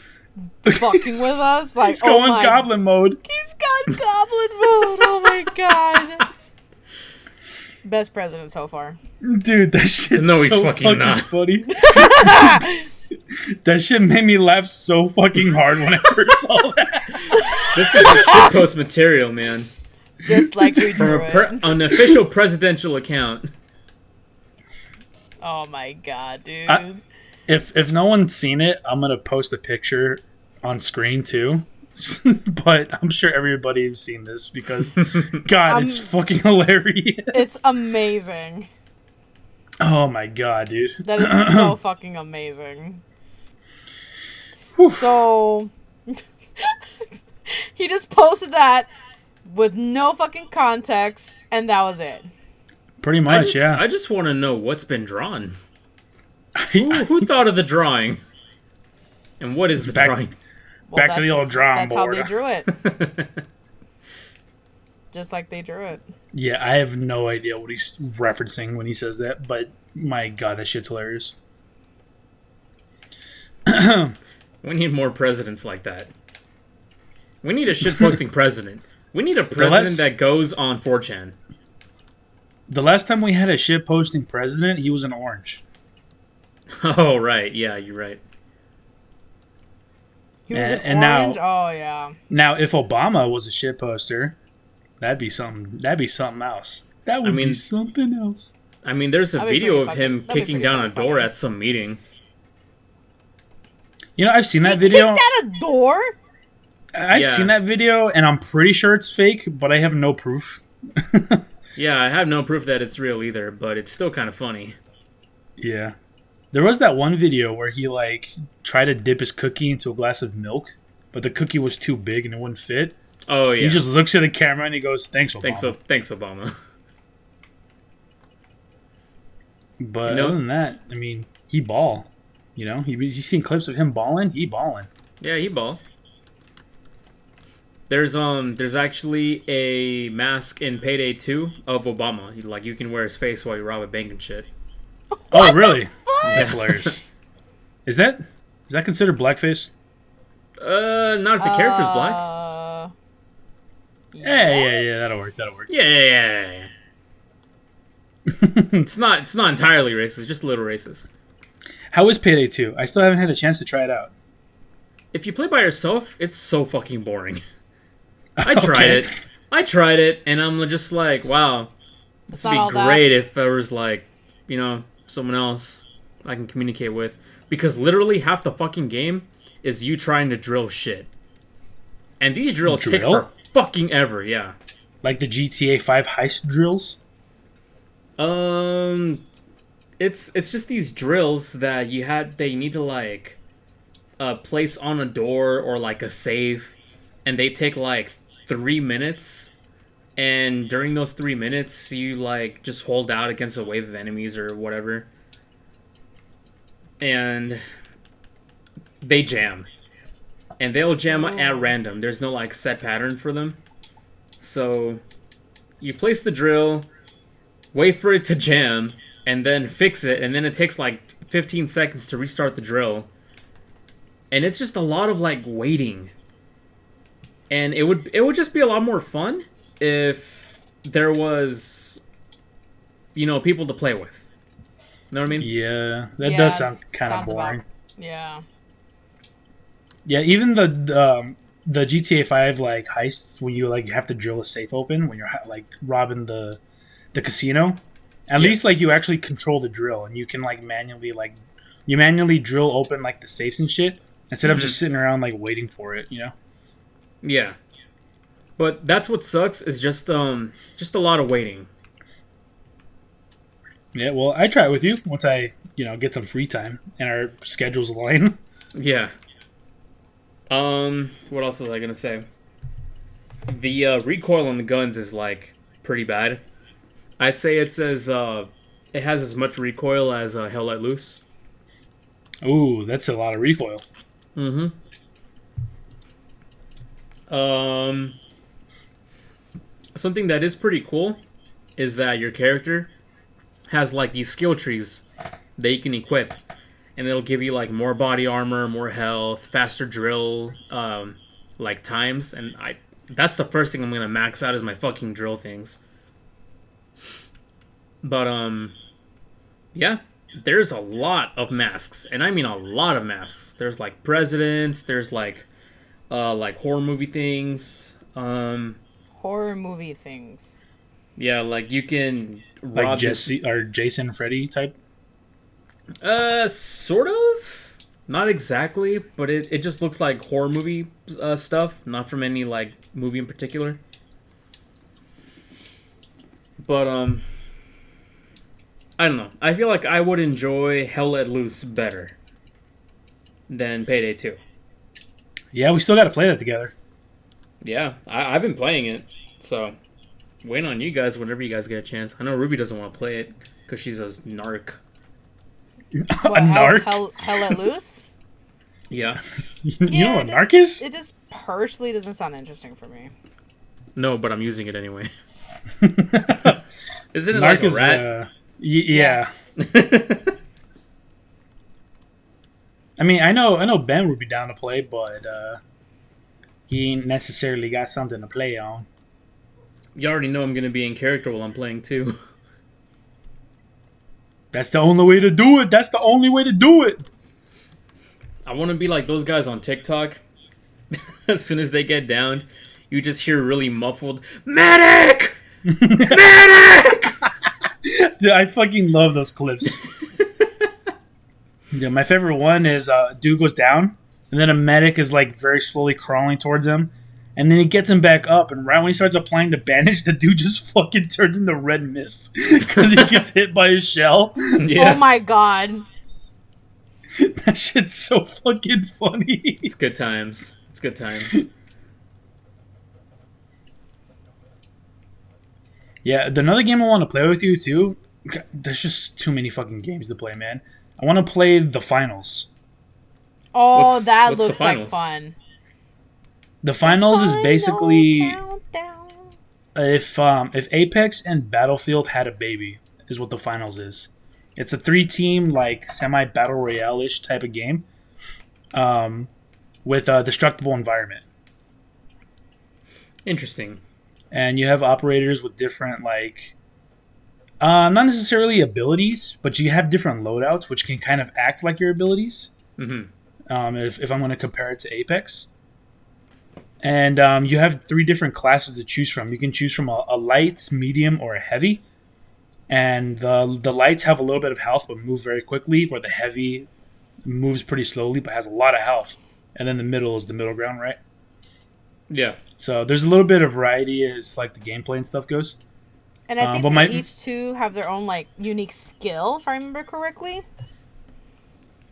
with us? Like, He's going goblin mode. He's got goblin mode. Oh my god. Best president so far. Dude, that shit's No, he's so fucking not. funny. That shit made me laugh so fucking hard when I first saw that. This is a shitpost material, man. Just like we drew it. An official presidential account. Oh my god, dude. If no one's seen it, I'm gonna post a picture on screen too. But I'm sure everybody's seen this because, God, it's fucking hilarious. It's amazing. Oh my god, dude. That is so fucking amazing. So, he just posted that with no fucking context, and that was it. Pretty much, yeah. I just want to know what's been drawn. Who thought of the drawing? And what is the drawing? Well, Back to the old drawing board. That's how they drew it. Just like they drew it. Yeah, I have no idea what he's referencing when he says that, but my god, that shit's hilarious. We need more presidents like that. We need a shitposting president. We need a president that goes on 4chan. The last time we had a shitposting president, he was an orange. Oh, right. Yeah, you're right. He was And orange? now, oh, yeah. Now, if Obama was a shitposter, that'd be something else. That would be something else. I mean, there's a video of him kicking down a door funny. at some meeting. You know, I've seen that He video. kicked out a door? I've seen that video, and I'm pretty sure it's fake, but I have no proof. Yeah, I have no proof that it's real either, but it's still kind of funny. Yeah. There was that one video where he, tried to dip his cookie into a glass of milk, but the cookie was too big and it wouldn't fit. Oh, yeah. He just looks at the camera and he goes, "Thanks, Obama." Thanks, Obama. But other than that, I mean, he ball. You know, you seen clips of him balling? He balling. Yeah, he ball. There's actually a mask in Payday 2 of Obama. You can wear his face while you rob a bank and shit. Oh, really? That's hilarious. Is that considered blackface? Not if the character's black. Yeah, that'll work. Yeah. It's not entirely racist, just a little racist. How is Payday 2? I still haven't had a chance to try it out. If you play by yourself, it's so fucking boring. I tried it, and I'm just like, wow, this would be great if there was someone else I can communicate with. Because literally half the fucking game is you trying to drill shit. And these drills take for fucking ever, yeah. Like the GTA 5 heist drills? It's just these drills that you need to place on a door or a safe, and they take 3 minutes, and during those 3 minutes you just hold out against a wave of enemies or whatever, and they jam, and they'll jam at random. There's no set pattern for them, so you place the drill, wait for it to jam, and then fix it, and then it takes 15 seconds to restart the drill. And it's just a lot of waiting. And it would just be a lot more fun if there was people to play with. You know what I mean? Yeah, that does sound kind of boring. Yeah. Yeah, even the GTA 5 heists when you have to drill a safe open when you're robbing the casino. At least you actually control the drill, and you can manually drill open the safes and shit instead of just sitting around waiting for it, you know? Yeah. But that's what sucks is just a lot of waiting. Yeah, well, I try it with you once I, get some free time and our schedules align. Yeah. What else was I gonna say? The recoil on the guns is pretty bad. I'd say it has as much recoil as Hell Let Loose. Ooh, that's a lot of recoil. Mm-hmm. Something that is pretty cool is that your character has like these skill trees that you can equip, and it'll give you like more body armor, more health, faster drill, like times, and that's the first thing I'm gonna max out is my fucking drill things. But yeah, there's a lot of masks, and I mean a lot of masks. There's like presidents, there's like horror movie things. Horror movie things. Yeah, like you can Like Jesse or Jason Freddy type. Sort of. Not exactly, but it just looks like horror movie stuff, not from any like movie in particular. But I don't know. I feel like I would enjoy Hell Let Loose better than Payday 2. Yeah, we still got to play that together. Yeah, I've been playing it, so waiting on you guys whenever you guys get a chance. I know Ruby doesn't want to play it because she's a narc. What, A narc? Hell Let Loose? Yeah. You know what a narc is? It just personally doesn't sound interesting for me. No, but I'm using it anyway. Isn't it like a rat? Yeah. Yes. I mean, I know Ben would be down to play, but he ain't necessarily got something to play on. You already know I'm going to be in character while I'm playing too. That's the only way to do it. That's the only way to do it. I want to be like those guys on TikTok. As soon as they get down, you just hear really muffled, "Medic! Medic!" Dude, I fucking love those clips. Yeah, my favorite one is dude goes down, and then a medic is like very slowly crawling towards him, and then he gets him back up, and right when he starts applying the bandage, the dude just fucking turns into red mist because he gets hit by a shell. Yeah. Oh my god. That shit's so fucking funny. It's good times. It's good times. Yeah, another game I want to play with you too. God, there's just too many fucking games to play, man. I want to play the finals. Oh, What's that the looks like finals? fun. The finals is basically Countdown. if Apex and Battlefield had a baby, is what the finals is. It's a 3-team like semi battle royale ish type of game, with a destructible environment, Interesting. and you have operators with different like. Not necessarily abilities, but you have different loadouts, which can kind of act like your abilities. Mm-hmm. If I'm going to compare it to Apex. And you have 3 different classes to choose from. You can choose from a light, medium, or a heavy. And the lights have a little bit of health but move very quickly, where the heavy moves pretty slowly but has a lot of health. And then the middle is the middle ground, right? Yeah. So there's a little bit of variety as like the gameplay and stuff goes. And I think but that each two have their own like unique skill, if I remember correctly.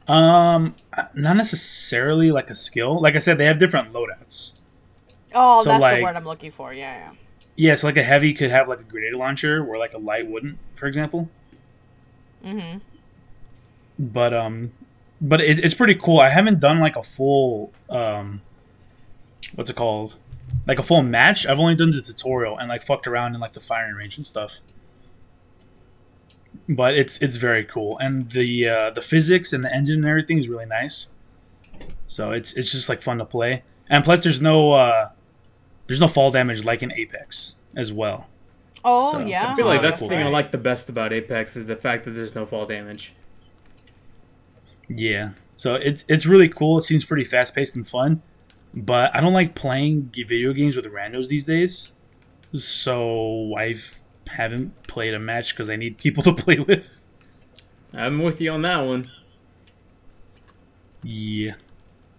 Not necessarily like a skill. Like I said, they have different loadouts. Oh, So, that's like- the word I'm looking for. Yeah. Yeah, so like a heavy could have like a grenade launcher, where like a light wouldn't, for example. Mm-hmm. But it's pretty cool. I haven't done like a full what's it called? Like a full match. I've only done the tutorial and like fucked around in like the firing range and stuff. But it's very cool, and the physics and the engine and everything is really nice. So it's just like fun to play, and plus there's no fall damage like in Apex as well. Oh, So, yeah. I feel like Oh, that's the cool. thing I like the best about Apex is the fact that there's no fall damage. Yeah, so it's really cool. It seems pretty fast paced and fun, but I don't like playing video games with randos these days. So I haven't played a match because I need people to play with. I'm with you on that one. Yeah,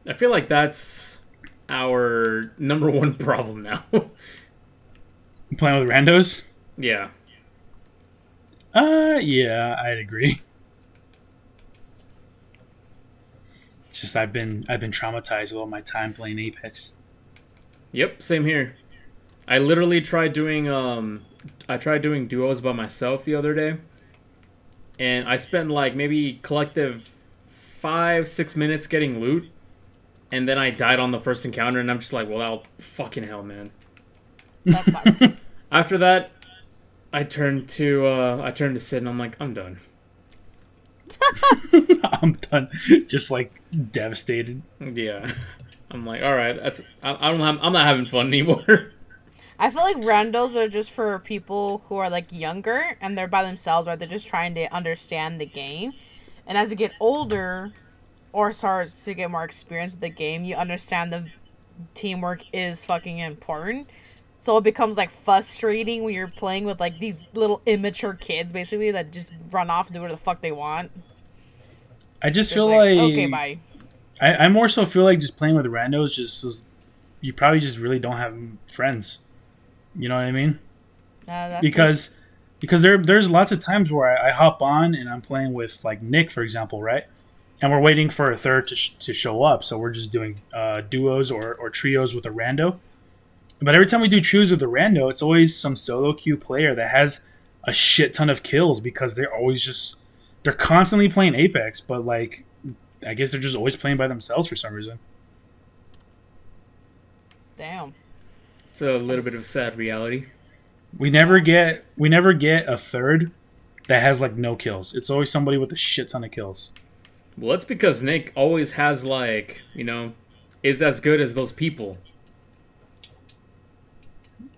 I feel like that's our number one problem now. playing with randos. Yeah. Yeah, I'd agree. Just I've been traumatized with all my time playing Apex. Yep, same here. I literally tried doing duos by myself the other day, and I spent like maybe collective 5-6 minutes getting loot, and then I died on the first encounter, and I'm just like, well, fucking hell, man. That sucks. After that, I turned to Sid, and I'm like, I'm done. I'm done. Just like devastated. Yeah. I'm like, all right, I'm not having fun anymore. I feel like randos are just for people who are like younger and they're by themselves, or they're just trying to understand the game. And as you get older, or starts to get more experience with the game, you understand the teamwork is fucking important. So it becomes like frustrating when you're playing with like these little immature kids, basically, that just run off and do whatever the fuck they want. I just It's feel like okay, bye. I more so feel like just playing with randos you probably just really don't have friends. You know what I mean? That's Because there's lots of times where I hop on and I'm playing with like Nick, for example, right? And we're waiting for a third to show up, so we're just doing duos or trios with a rando. But every time we do trios with a rando, it's always some solo queue player that has a shit ton of kills because they're constantly playing Apex, but like I guess they're just always playing by themselves for some reason. Damn. It's a little bit of sad reality. We never get a third that has like no kills. It's always somebody with a shit ton of kills. Well, that's because Nick always has, like, is as good as those people.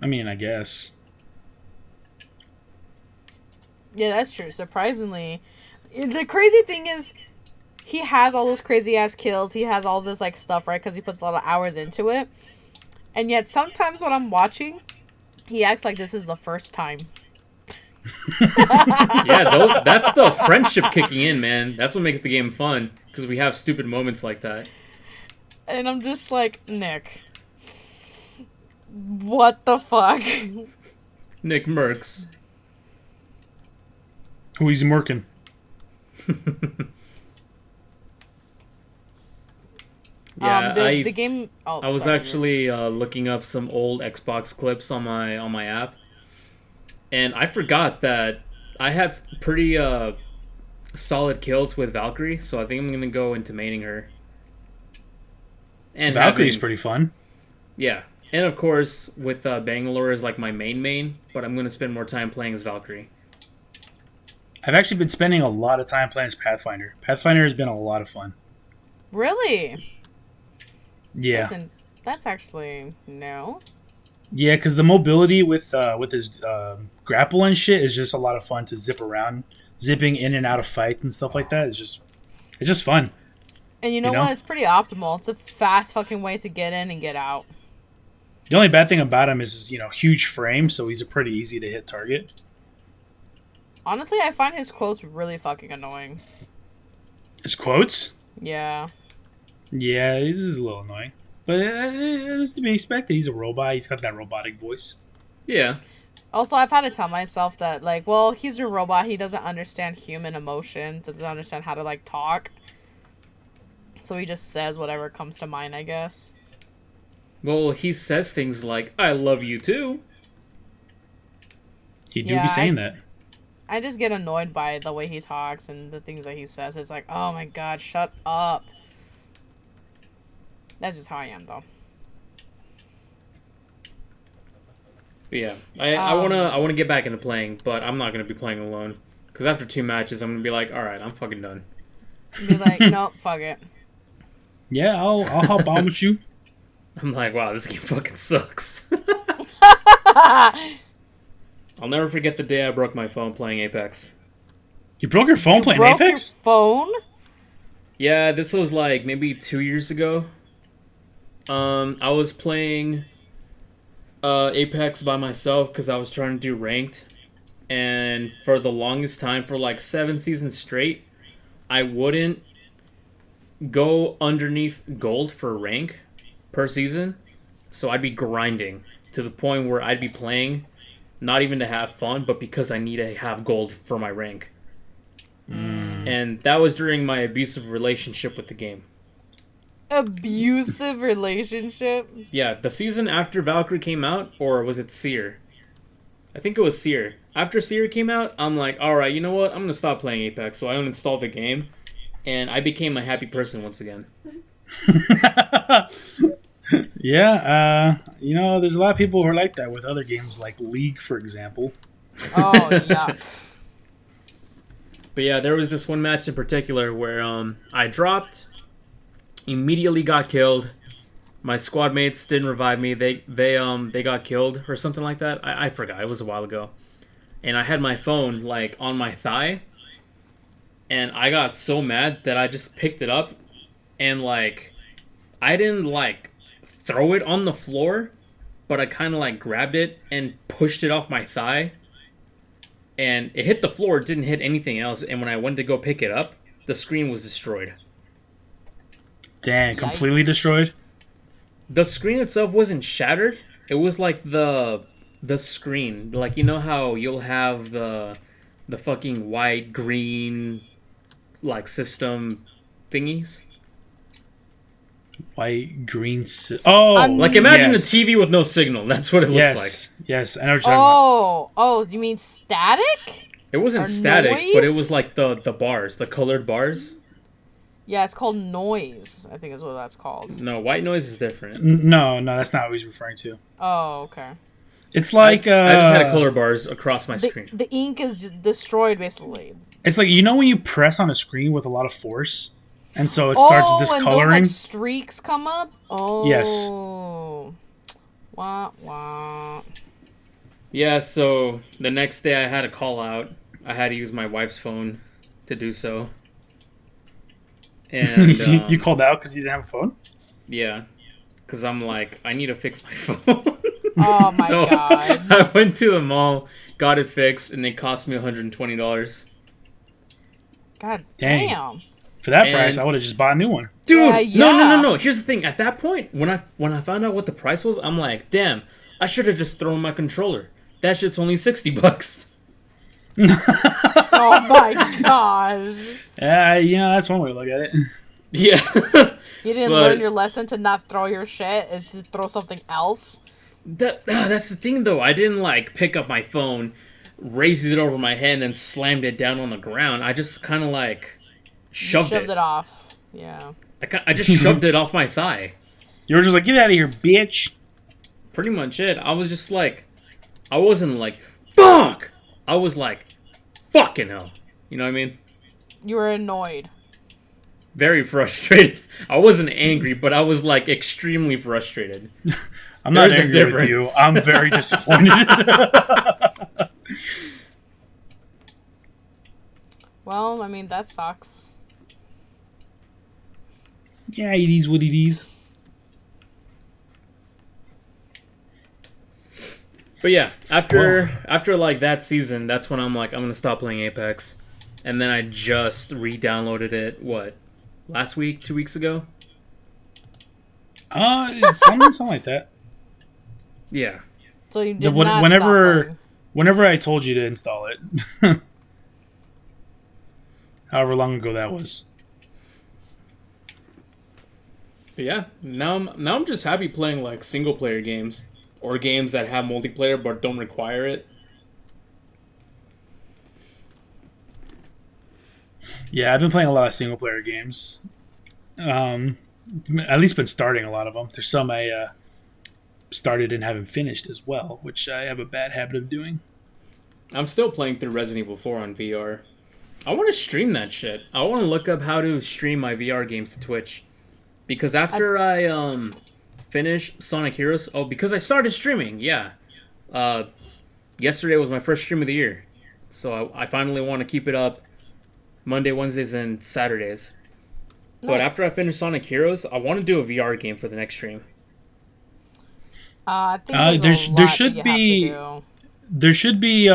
I mean, I guess. Yeah, that's true. Surprisingly, the crazy thing is, he has all those crazy ass kills. He has all this like stuff, right? Because he puts a lot of hours into it. And yet, sometimes when I'm watching, he acts like this is the first time. Yeah, that's the friendship kicking in, man. That's what makes the game fun, because we have stupid moments like that. And I'm just like, Nick, what the fuck? Nick Mercs. Who he's murking. Yeah, the game. Oh, I was sorry, actually looking up some old Xbox clips on my app, and I forgot that I had pretty solid kills with Valkyrie, so I think I'm gonna go into maining her. And Valkyrie's pretty fun. Yeah, and of course with Bangalore is like my main, but I'm gonna spend more time playing as Valkyrie. I've actually been spending a lot of time playing as Pathfinder. Pathfinder has been a lot of fun. Really? Yeah. Listen, that's actually no. Yeah, because the mobility with his grapple and shit is just a lot of fun to zip around, zipping in and out of fights and stuff like that. It's just fun. And you know what? It's pretty optimal. It's a fast fucking way to get in and get out. The only bad thing about him is his, huge frame, so he's a pretty easy to hit target. Honestly, I find his quotes really fucking annoying. His quotes? Yeah. Yeah, this is a little annoying. But it's to be expected. He's a robot. He's got that robotic voice. Yeah. Also, I've had to tell myself that, like, well, he's a robot. He doesn't understand human emotion. Doesn't understand how to, like, talk. So he just says whatever comes to mind, I guess. Well, he says things like, I love you too. He do be saying that. I just get annoyed by the way he talks and the things that he says. It's like, oh my god, shut up. That's just how I am, though. But yeah, I wanna get back into playing, but I'm not gonna be playing alone. Because after 2 matches, I'm gonna be like, all right, I'm fucking done. Be like, nope, fuck it. Yeah, I'll hop on with you. I'm like, wow, this game fucking sucks. I'll never forget the day I broke my phone playing Apex. You broke your phone playing broke Apex? Your phone? Yeah, this was like maybe 2 years ago. I was playing Apex by myself because I was trying to do ranked. And for the longest time, for like 7 seasons straight, I wouldn't go underneath gold for rank per season. So I'd be grinding to the point where I'd be playing not even to have fun, but because I need to have gold for my rank. And that was during my abusive relationship with the game. Abusive relationship? Yeah, the season after Valkyrie came out, or was it Seer? I think it was Seer. After Seer came out, I'm like, alright, you know what? I'm going to stop playing Apex. So I uninstalled the game. and I became a happy person once again. Yeah, there's a lot of people who are like that with other games, like League, for example. Oh, yuck. But yeah, there was this one match in particular where I dropped, immediately got killed. My squad mates didn't revive me. They got killed or something like that. I forgot. It was a while ago. And I had my phone like on my thigh, and I got so mad that I just picked it up and like I didn't like throw it on the floor, but I kind of like grabbed it and pushed it off my thigh. And it hit the floor, it didn't hit anything else. And when I went to go pick it up, the screen was destroyed. Dang, completely Yikes. destroyed? The screen itself wasn't shattered. It was like the screen. Like, you know how you'll have the fucking white, green, like, system thingies? White, green... Oh! Like, imagine yes. a TV with no signal. That's what it looks Yes. like. Yes, I know what you're talking Oh, you mean static? It wasn't Or static, noise? but it was like the bars, the colored bars. Yeah, it's called noise. I think is what that's called. No, white noise is different. about. No, that's not what he's referring to. Oh, okay. It's like... I just had color bars across my screen. The ink is just destroyed, basically. It's like, when you press on a screen with a lot of force, and so it starts And discoloring? those, like, streaks come up? Oh. Yes. Wah, wah. Yeah, so the next day I had a call out. I had to use my wife's phone to do so. And you called out because you didn't have a phone? yeah, because I'm like, I need to fix my phone. Oh my So god. I went to the mall, got it fixed, and it cost me $120. God Dang. damn. For that And- price, I would have just bought a new one. Dude, Yeah. no. Here's the thing. At that point, when I found out what the price was, I'm like, damn, I should have just thrown my controller. That shit's only $60. Oh my gosh. Yeah, that's one way to look at it. Yeah. You didn't But- learn your lesson to not throw your shit. It's to throw something else. That's the thing, though. I didn't like pick up my phone, raised it over my head, and then slammed it down on the ground. I just kind of like shoved Shoved it. it off. Yeah. I just shoved it off my thigh. You were just like, get out of here, bitch. Pretty much it. I was just like, I wasn't like, fuck! I was like, fucking hell. You know what I mean? You were annoyed. Very frustrated. I wasn't angry, but I was like extremely frustrated. I'm not There's a angry with you. difference. I'm very disappointed. Well, I mean, that sucks. Yeah, it is what it is. But yeah, after like that season, that's when I'm like, I'm gonna stop playing Apex. And then I just re-downloaded it, last week, 2 weeks ago? It's something like that. Yeah. So you did When- not whenever- stop playing. Whenever I told you to install it. However long ago that was. But yeah, now I'm just happy playing like single player games. Or games that have multiplayer but don't require it. Yeah, I've been playing a lot of single player games. At least been starting a lot of them. There's some I started and haven't finished as well, which I have a bad habit of doing. I'm still playing through Resident Evil 4 on VR. I want to stream that shit. I want to look up how to stream my VR games to Twitch. Because after I finish Sonic Heroes... Oh, because I started streaming, yeah. Yesterday was my first stream of the year. So I finally want to keep it up Monday, Wednesdays, and Saturdays. But after I finish Sonic Heroes, I want to do a VR game for the next stream. I think there there's a there lot should that you be- have to do. There should be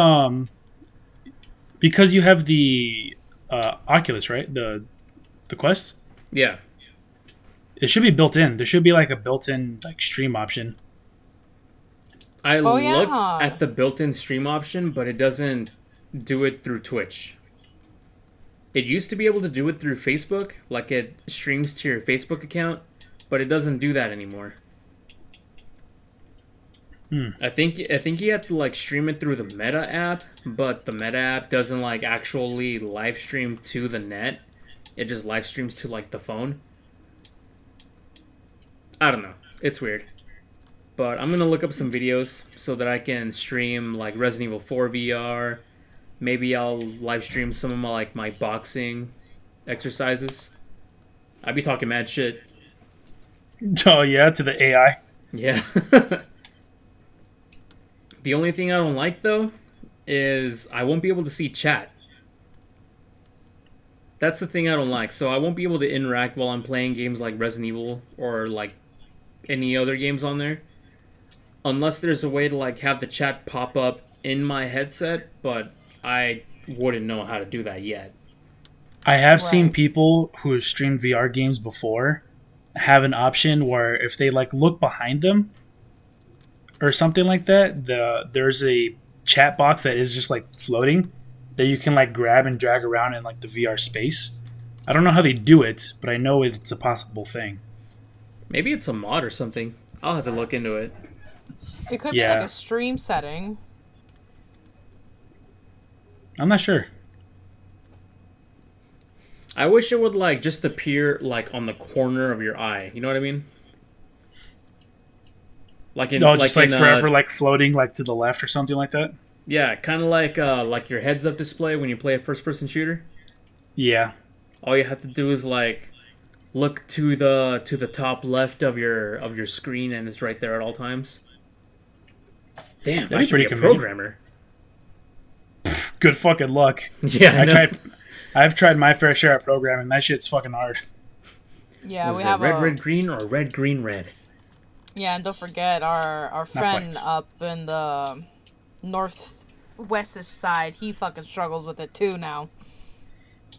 because you have the Oculus, right? The Quest. Yeah. It should be built in. There should be like a built-in like stream option. I Oh, looked yeah. at the built-in stream option, but it doesn't do it through Twitch. It used to be able to do it through Facebook, like it streams to your Facebook account, but it doesn't do that anymore. I think you have to like stream it through the Meta app, but the Meta app doesn't like actually live stream to the net. it just live streams to like the phone. I don't know. It's weird. But I'm gonna look up some videos so that I can stream like Resident Evil 4 VR. Maybe I'll live stream some of my boxing exercises. I'd be talking mad shit. Oh yeah, to the AI. Yeah. The only thing I don't like though is I won't be able to see chat. That's the thing I don't like. So I won't be able to interact while I'm playing games like Resident Evil or like any other games on there. Unless there's a way to like have the chat pop up in my headset, but I wouldn't know how to do that yet. I have seen people who have streamed VR games before have an option where if they like look behind them or something like that, there's a chat box that is just like floating that you can like grab and drag around in like the VR space. I don't know how they do it, but I know it's a possible thing. Maybe it's a mod or something. I'll have to look into it. It could be like a stream setting. I'm not sure. I wish it would like just appear like on the corner of your eye. You know what I mean? Like in just like forever like floating like to the left or something like that. Yeah, kind of like your heads-up display when you play a first-person shooter. Yeah. All you have to do is like look to the top left of your screen, and it's right there at all times. Damn, That'd I should be a programmer. Good fucking luck. Yeah, I've tried my fair share of programming. That shit's fucking hard. Yeah, we have red, green, or red, green, red. Yeah, and don't forget our friend up in the northwestish side. He fucking struggles with it too now.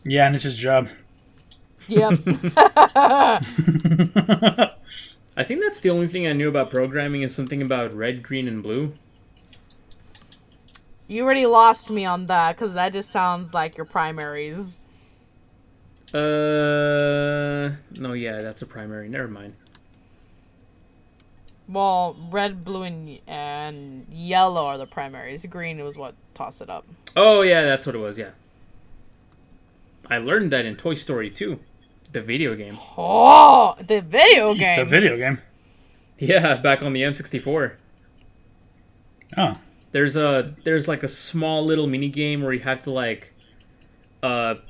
Yeah, and it's his job. Yep. I think that's the only thing I knew about programming is something about red, green, and blue. You already lost me on that, because that just sounds like your primaries. No, yeah, that's a primary. Never mind. Well, red, blue, and yellow are the primaries. Green was what tossed it up. Oh, yeah, that's what it was, yeah. I learned that in Toy Story 2, the video game. Oh, the video game. The video game. Yeah, back on the N64. Oh. There's like a small little mini game where you have to like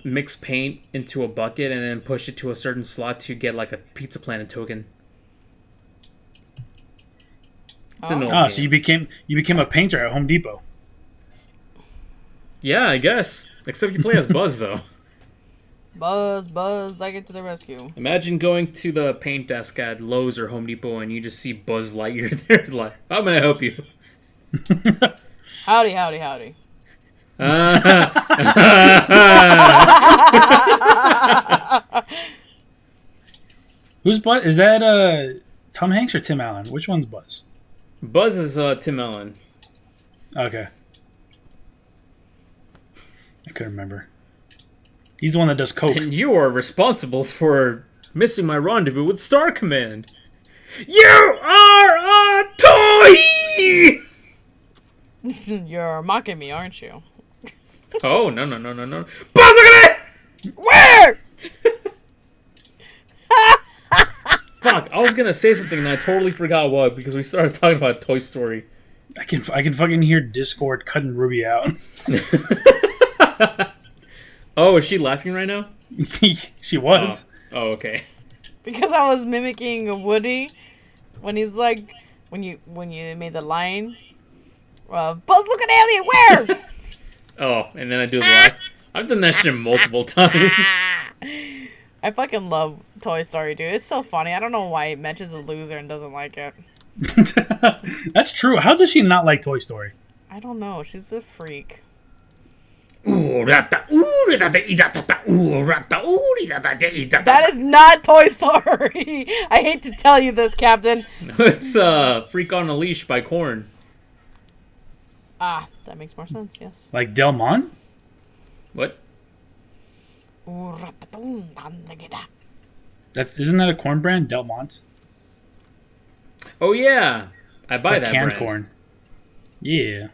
mix paint into a bucket and then push it to a certain slot to get like a Pizza Planet token. It's an old game. So you became a painter at Home Depot. Yeah, I guess. Except you play as Buzz though. Buzz, I get to the rescue. Imagine going to the paint desk at Lowe's or Home Depot and you just see Buzz Lightyear there. Like, I'm gonna help you. Howdy. Who's Buzz? Is that Tom Hanks or Tim Allen? Which one's Buzz? Buzz is Tim Allen. Okay. I couldn't remember. He's the one that does coke. And you are responsible for missing my rendezvous with Star Command. You are a toy! You're mocking me, aren't you? Oh, no. Buzz, look at it! Where? Fuck, I was gonna say something and I totally forgot what because we started talking about Toy Story. I can fucking hear Discord cutting Ruby out. Oh, is she laughing right now? She was. Oh, okay. Because I was mimicking Woody when he's like, when you made the line, Buzz, look at Alien, where? Oh, and then I do the laugh. I've done that shit multiple times. I fucking love Toy Story, dude. It's so funny. I don't know why Mitch is a loser and doesn't like it. That's true. How does she not like Toy Story? I don't know. She's a freak. That is not Toy Story. I hate to tell you this, Captain. It's Freak on a Leash by Korn. Ah, that makes more sense, yes. Like Del Mon? What? Isn't that a corn brand? Del Monte? Oh yeah. I buy like that canned brand. corn. Yeah.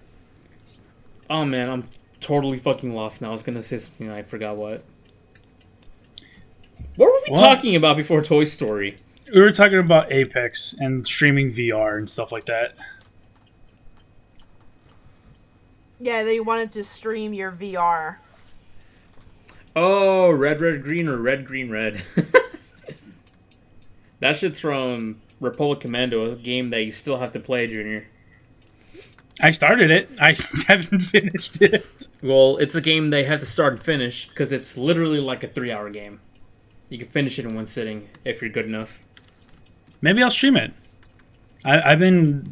Oh man, I'm totally fucking lost now. I was gonna say something and I forgot what. you talking about before Toy Story? We were talking about Apex and streaming VR and stuff like that. Yeah, they wanted to stream your VR. Oh, Red, Red, Green, or Red, Green, Red. That shit's from Republic Commando, a game that you still have to play, Junior. I started it. I haven't finished it. Well, it's a game they have to start and finish, because it's literally like a 3-hour game. You can finish it in one sitting, if you're good enough. Maybe I'll stream it. I've been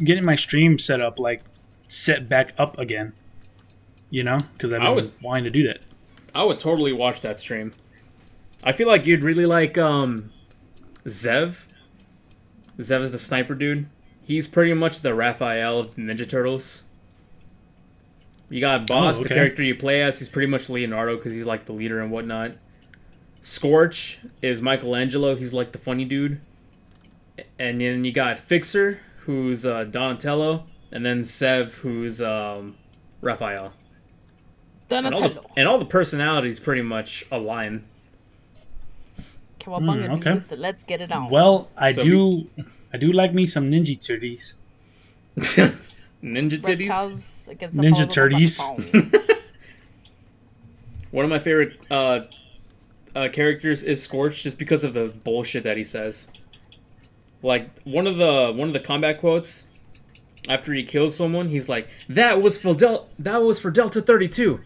getting my stream set up, like, set back up again. You know? Because I've been wanting to do that. I would totally watch that stream. I feel like you'd really like Zev. Zev is the sniper dude. He's pretty much the Raphael of the Ninja Turtles. You got Boss, the character you play as. He's pretty much Leonardo because he's like the leader and whatnot. Scorch is Michelangelo. He's like the funny dude. And then you got Fixer, who's Donatello. And then Zev, who's Raphael. Donatello. And all the personalities pretty much align. Okay. So let's get it on. Well, I do like me some Ninja Turtles. Ninja Titties? Ninja Turtles. One of my favorite characters is Scorch, just because of the bullshit that he says. Like one of the combat quotes after he kills someone, he's like, "That was for Delta 32,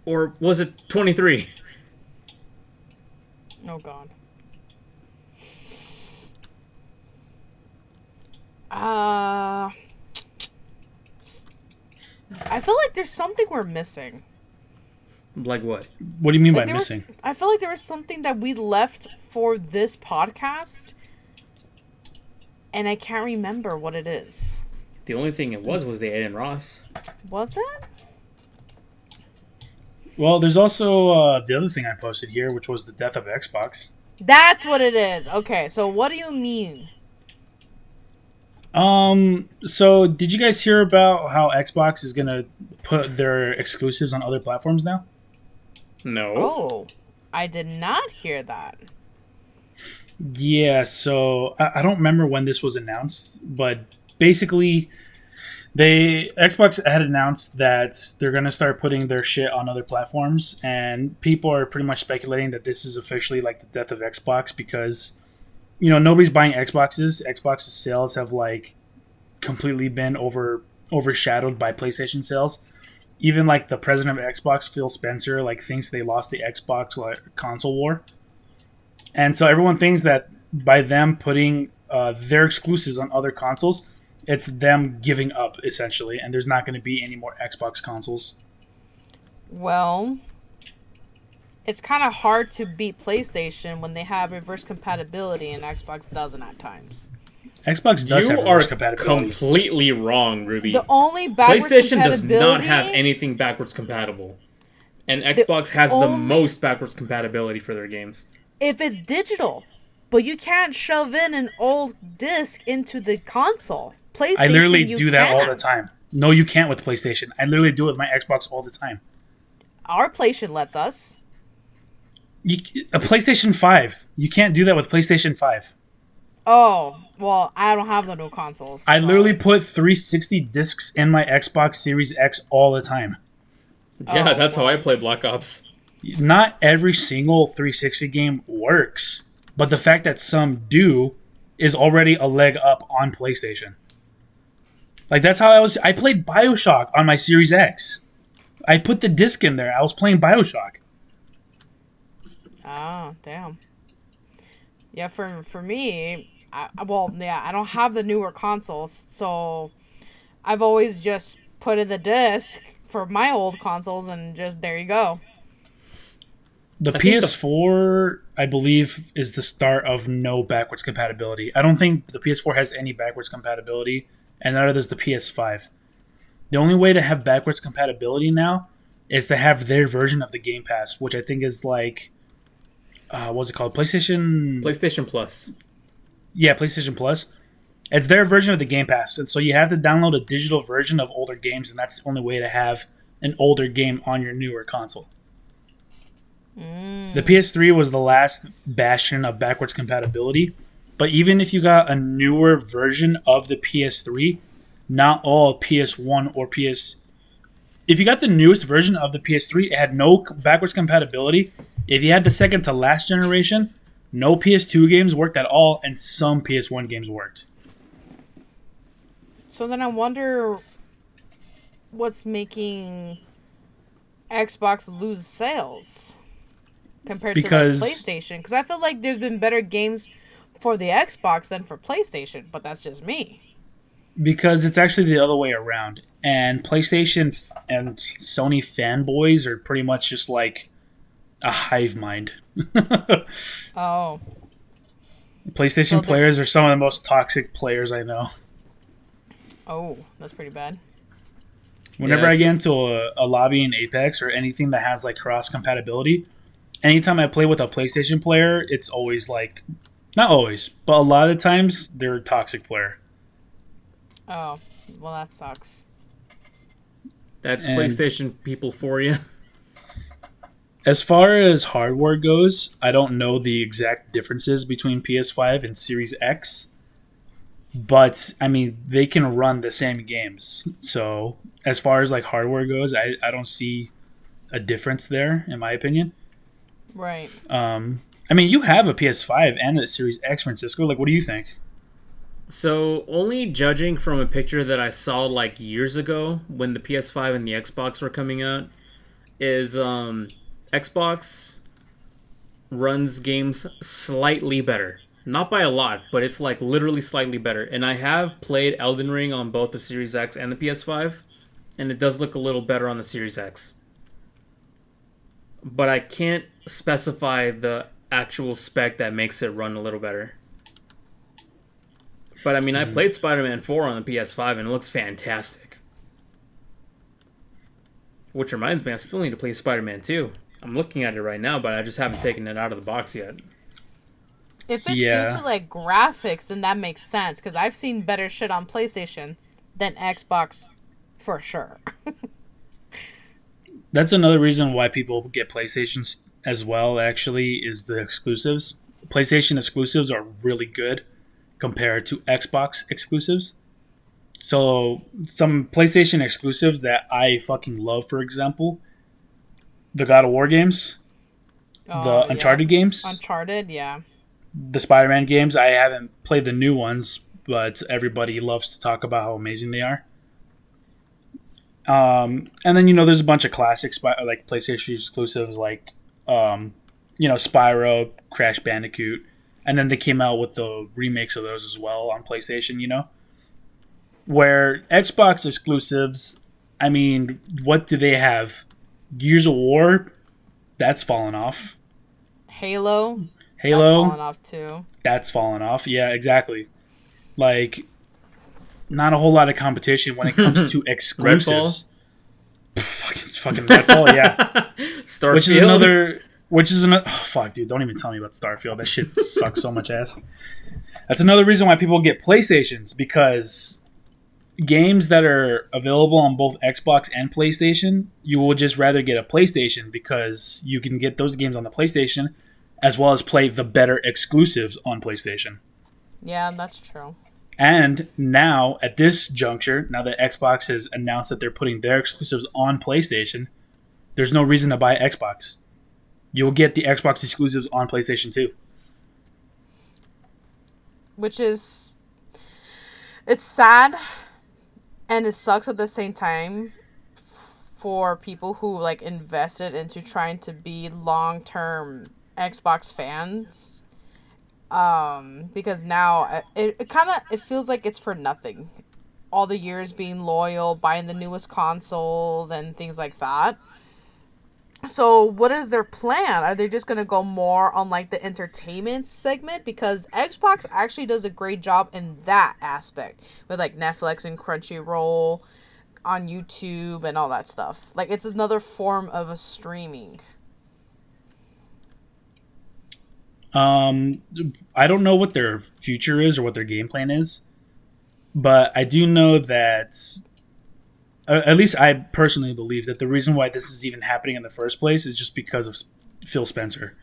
or was it 23?" Oh God. I feel like there's something we're missing. Like what? What do you mean by missing? I feel like there was something that we left for this podcast, and I can't remember what it is. The only thing it was the Aiden Ross. Was it? Well, there's also the other thing I posted here, which was the death of Xbox. That's what it is. Okay, so what do you mean? So did you guys hear about how Xbox is gonna put their exclusives on other platforms now? No. Oh, I did not hear that. Yeah, so I don't remember when this was announced, but basically Xbox had announced that they're going to start putting their shit on other platforms, and people are pretty much speculating that this is officially like the death of Xbox because, you know, nobody's buying Xboxes. Xbox's sales have like completely been overshadowed by PlayStation sales. Even like the president of Xbox, Phil Spencer, like thinks they lost the Xbox console war. And so everyone thinks that by them putting their exclusives on other consoles, it's them giving up, essentially, and there's not going to be any more Xbox consoles. Well, it's kind of hard to beat PlayStation when they have reverse compatibility and Xbox doesn't at times. Xbox does have reverse compatibility. You are completely wrong, Ruby. The only backwards PlayStation does not have anything backwards compatible. And Xbox has the most backwards compatibility for their games. If it's digital, but you can't shove in an old disc into the console. PlayStation, I literally do that all the time. No, you can't with PlayStation. I literally do it with my Xbox all the time. Our PlayStation lets us. A PlayStation 5. You can't do that with PlayStation 5. Oh, well, I don't have the new consoles. I literally put 360 discs in my Xbox Series X all the time. Yeah, that's how I play Black Ops. Not every single 360 game works, but the fact that some do is already a leg up on PlayStation. Like, that's how I played BioShock on my Series X. I put the disc in there. I was playing BioShock. Oh, damn. Yeah, for me, I don't have the newer consoles, so I've always just put in the disc for my old consoles, and just there you go. The PS4, I believe, is the start of no backwards compatibility. I don't think the PS4 has any backwards compatibility, and neither does the PS5. The only way to have backwards compatibility now is to have their version of the Game Pass, which I think is like, what's it called? PlayStation Plus. Yeah, PlayStation Plus. It's their version of the Game Pass, and so you have to download a digital version of older games, and that's the only way to have an older game on your newer console. The PS3 was the last bastion of backwards compatibility. But even if you got a newer version of the PS3, not all PS1 or PS. If you got the newest version of the PS3, it had no backwards compatibility. If you had the second to last generation, no PS2 games worked at all, and some PS1 games worked. So then I wonder what's making Xbox lose sales compared to like PlayStation. Because I feel like there's been better games for the Xbox than for PlayStation, but that's just me. Because it's actually the other way around. And PlayStation and Sony fanboys are pretty much just like a hive mind. Oh. PlayStation players are some of the most toxic players I know. Oh, that's pretty bad. Whenever I get into a lobby in Apex or anything that has like cross compatibility, anytime I play with a PlayStation player, it's always like, not always, but a lot of times they're a toxic player. Oh, well, that sucks. That's PlayStation people for you. As far as hardware goes, I don't know the exact differences between PS5 and Series X. But, I mean, they can run the same games. So, as far as, like, hardware goes, I don't see a difference there, in my opinion. Right. I mean, you have a PS5 and a Series X, Francisco. Like, what do you think? So, only judging from a picture that I saw, like, years ago when the PS5 and the Xbox were coming out is Xbox runs games slightly better. Not by a lot, but it's like literally slightly better. And I have played Elden Ring on both the Series X and the PS5, and it does look a little better on the Series X. But I can't specify the actual spec that makes it run a little better. But I mean, I played Spider-Man 4 on the PS5 and it looks fantastic. Which reminds me, I still need to play Spider-Man 2. I'm looking at it right now, but I just haven't taken it out of the box yet. If it's due to like graphics, then that makes sense because I've seen better shit on PlayStation than Xbox, for sure. That's another reason why people get PlayStations as well. Actually, is the exclusives. PlayStation exclusives are really good compared to Xbox exclusives. So some PlayStation exclusives that I fucking love, for example, the God of War games, the Uncharted games. Uncharted, yeah. The Spider-Man games, I haven't played the new ones, but everybody loves to talk about how amazing they are. And then, there's a bunch of classics, like PlayStation exclusives, like, Spyro, Crash Bandicoot. And then they came out with the remakes of those as well on PlayStation, Where Xbox exclusives, I mean, what do they have? Gears of War, that's fallen off. Halo, that's fallen off too. That's fallen off. Yeah, exactly. Like, not a whole lot of competition when it comes to exclusives. Fucking Redfall, yeah. Starfield. Which is another. Oh, fuck, dude! Don't even tell me about Starfield. That shit sucks so much ass. That's another reason why people get PlayStations, because games that are available on both Xbox and PlayStation, you will just rather get a PlayStation because you can get those games on the PlayStation as well as play the better exclusives on PlayStation. Yeah, that's true. And now, at this juncture, now that Xbox has announced that they're putting their exclusives on PlayStation, there's no reason to buy Xbox. You'll get the Xbox exclusives on PlayStation 2. Which is... It's sad, and it sucks at the same time for people who, like, invested into trying to be long-term Xbox fans. Because now it kind of it feels like it's for nothing. All the years being loyal, buying the newest consoles and things like that. So what is their plan? Are they just going to go more on like the entertainment segment? Because Xbox actually does a great job in that aspect with like Netflix and Crunchyroll on YouTube and all that stuff. Like it's another form of a streaming. I don't know what their future is or what their game plan is, but I do know that, at least I personally believe that the reason why this is even happening in the first place is just because of Phil Spencer.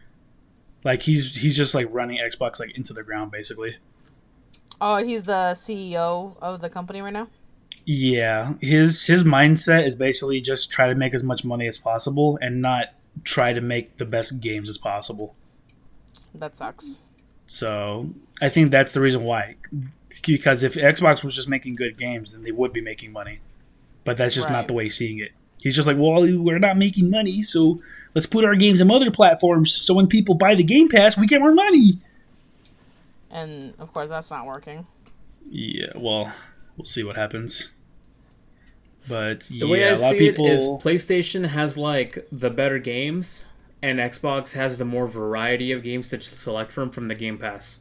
Like he's just like running Xbox like into the ground basically. Oh, he's the CEO of the company right now? Yeah, his mindset is basically just try to make as much money as possible and not try to make the best games as possible. That sucks. So I think that's the reason why. Because if Xbox was just making good games, then they would be making money. But that's just not the way he's seeing it. He's just like, well, we're not making money, so let's put our games on other platforms. So when people buy the Game Pass, we get more money. And of course, that's not working. Yeah, well, we'll see what happens. But the way I see it is PlayStation has like the better games, and Xbox has the more variety of games to select from the Game Pass.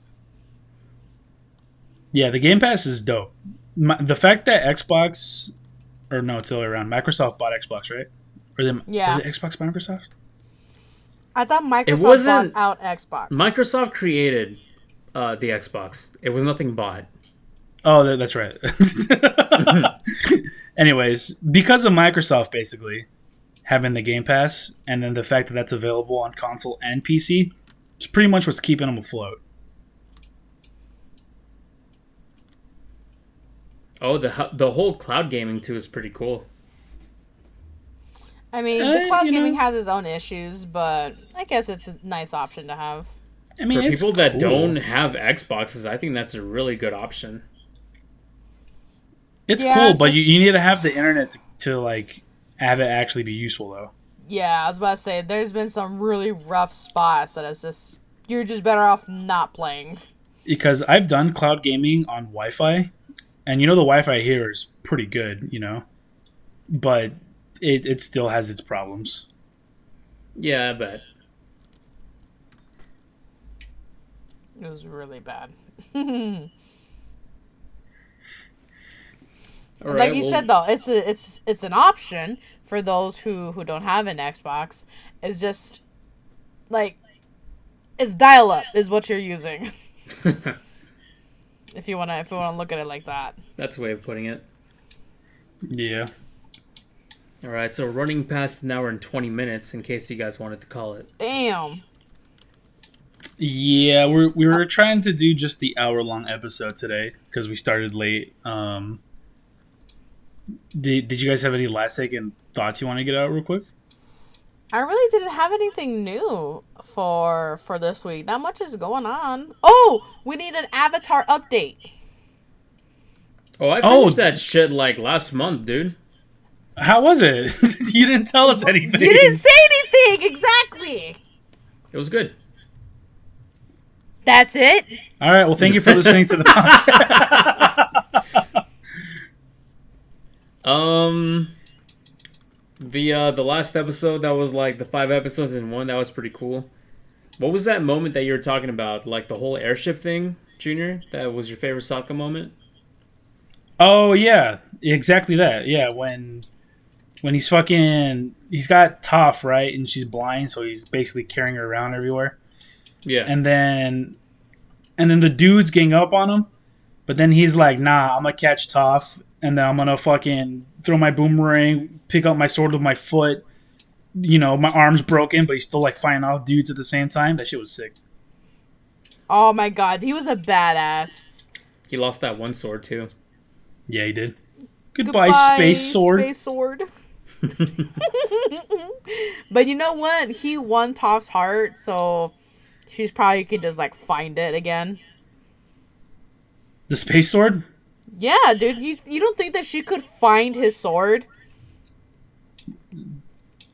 Yeah, the Game Pass is dope. The fact that Xbox, or no, it's the other way around. Microsoft bought Xbox, right? Or the Xbox by Microsoft? I thought Microsoft bought out Xbox. Microsoft created the Xbox. It was nothing bought. Oh, that's right. Anyways, because of Microsoft basically having the Game Pass, and then the fact that that's available on console and PC, it's pretty much what's keeping them afloat. Oh, the whole cloud gaming too is pretty cool. I mean, the cloud gaming has its own issues, but I guess it's a nice option to have. I mean, for people that don't have Xboxes, I think that's a really good option. It's cool, but you need to have the internet to like have it actually be useful, though. Yeah, I was about to say, there's been some really rough spots that it's just, you're just better off not playing. Because I've done cloud gaming on Wi-Fi, and the Wi-Fi here is pretty good, but it still has its problems. Yeah, I bet. It was really bad. Like you said, though, it's an option for those who don't have an Xbox. It's just like it's dial-up is what you're using. if you wanna look at it like that. That's a way of putting it. Yeah. All right, so running past an hour and 20 minutes in case you guys wanted to call it. Damn. Yeah, we were trying to do just the hour-long episode today because we started late. Did you guys have any last-second thoughts you want to get out real quick? I really didn't have anything new for this week. Not much is going on. Oh, we need an Avatar update. Oh, I finished that shit like last month, dude. How was it? You didn't tell us anything. You didn't say anything, exactly. It was good. That's it? All right, well, thank you for listening to the podcast. The last episode that was like the 5 episodes in one, that was pretty cool. What was that moment that you were talking about? Like the whole airship thing, Junior? That was your favorite Sokka moment? Oh, yeah. Exactly that. Yeah, when he's got Toph, right? And she's blind, so he's basically carrying her around everywhere. Yeah. And then the dude's gang up on him. But then he's like, nah, I'm going to catch Toph. And then I'm going to fucking throw my boomerang, pick up my sword with my foot. My arm's broken, but he's still like fighting off dudes at the same time. That shit was sick. Oh my god, he was a badass. He lost that one sword too. Yeah, he did. Goodbye space sword. Space sword. But you know what? He won Toph's heart, so she's probably could just like find it again. The space sword? Yeah, dude. You don't think that she could find his sword?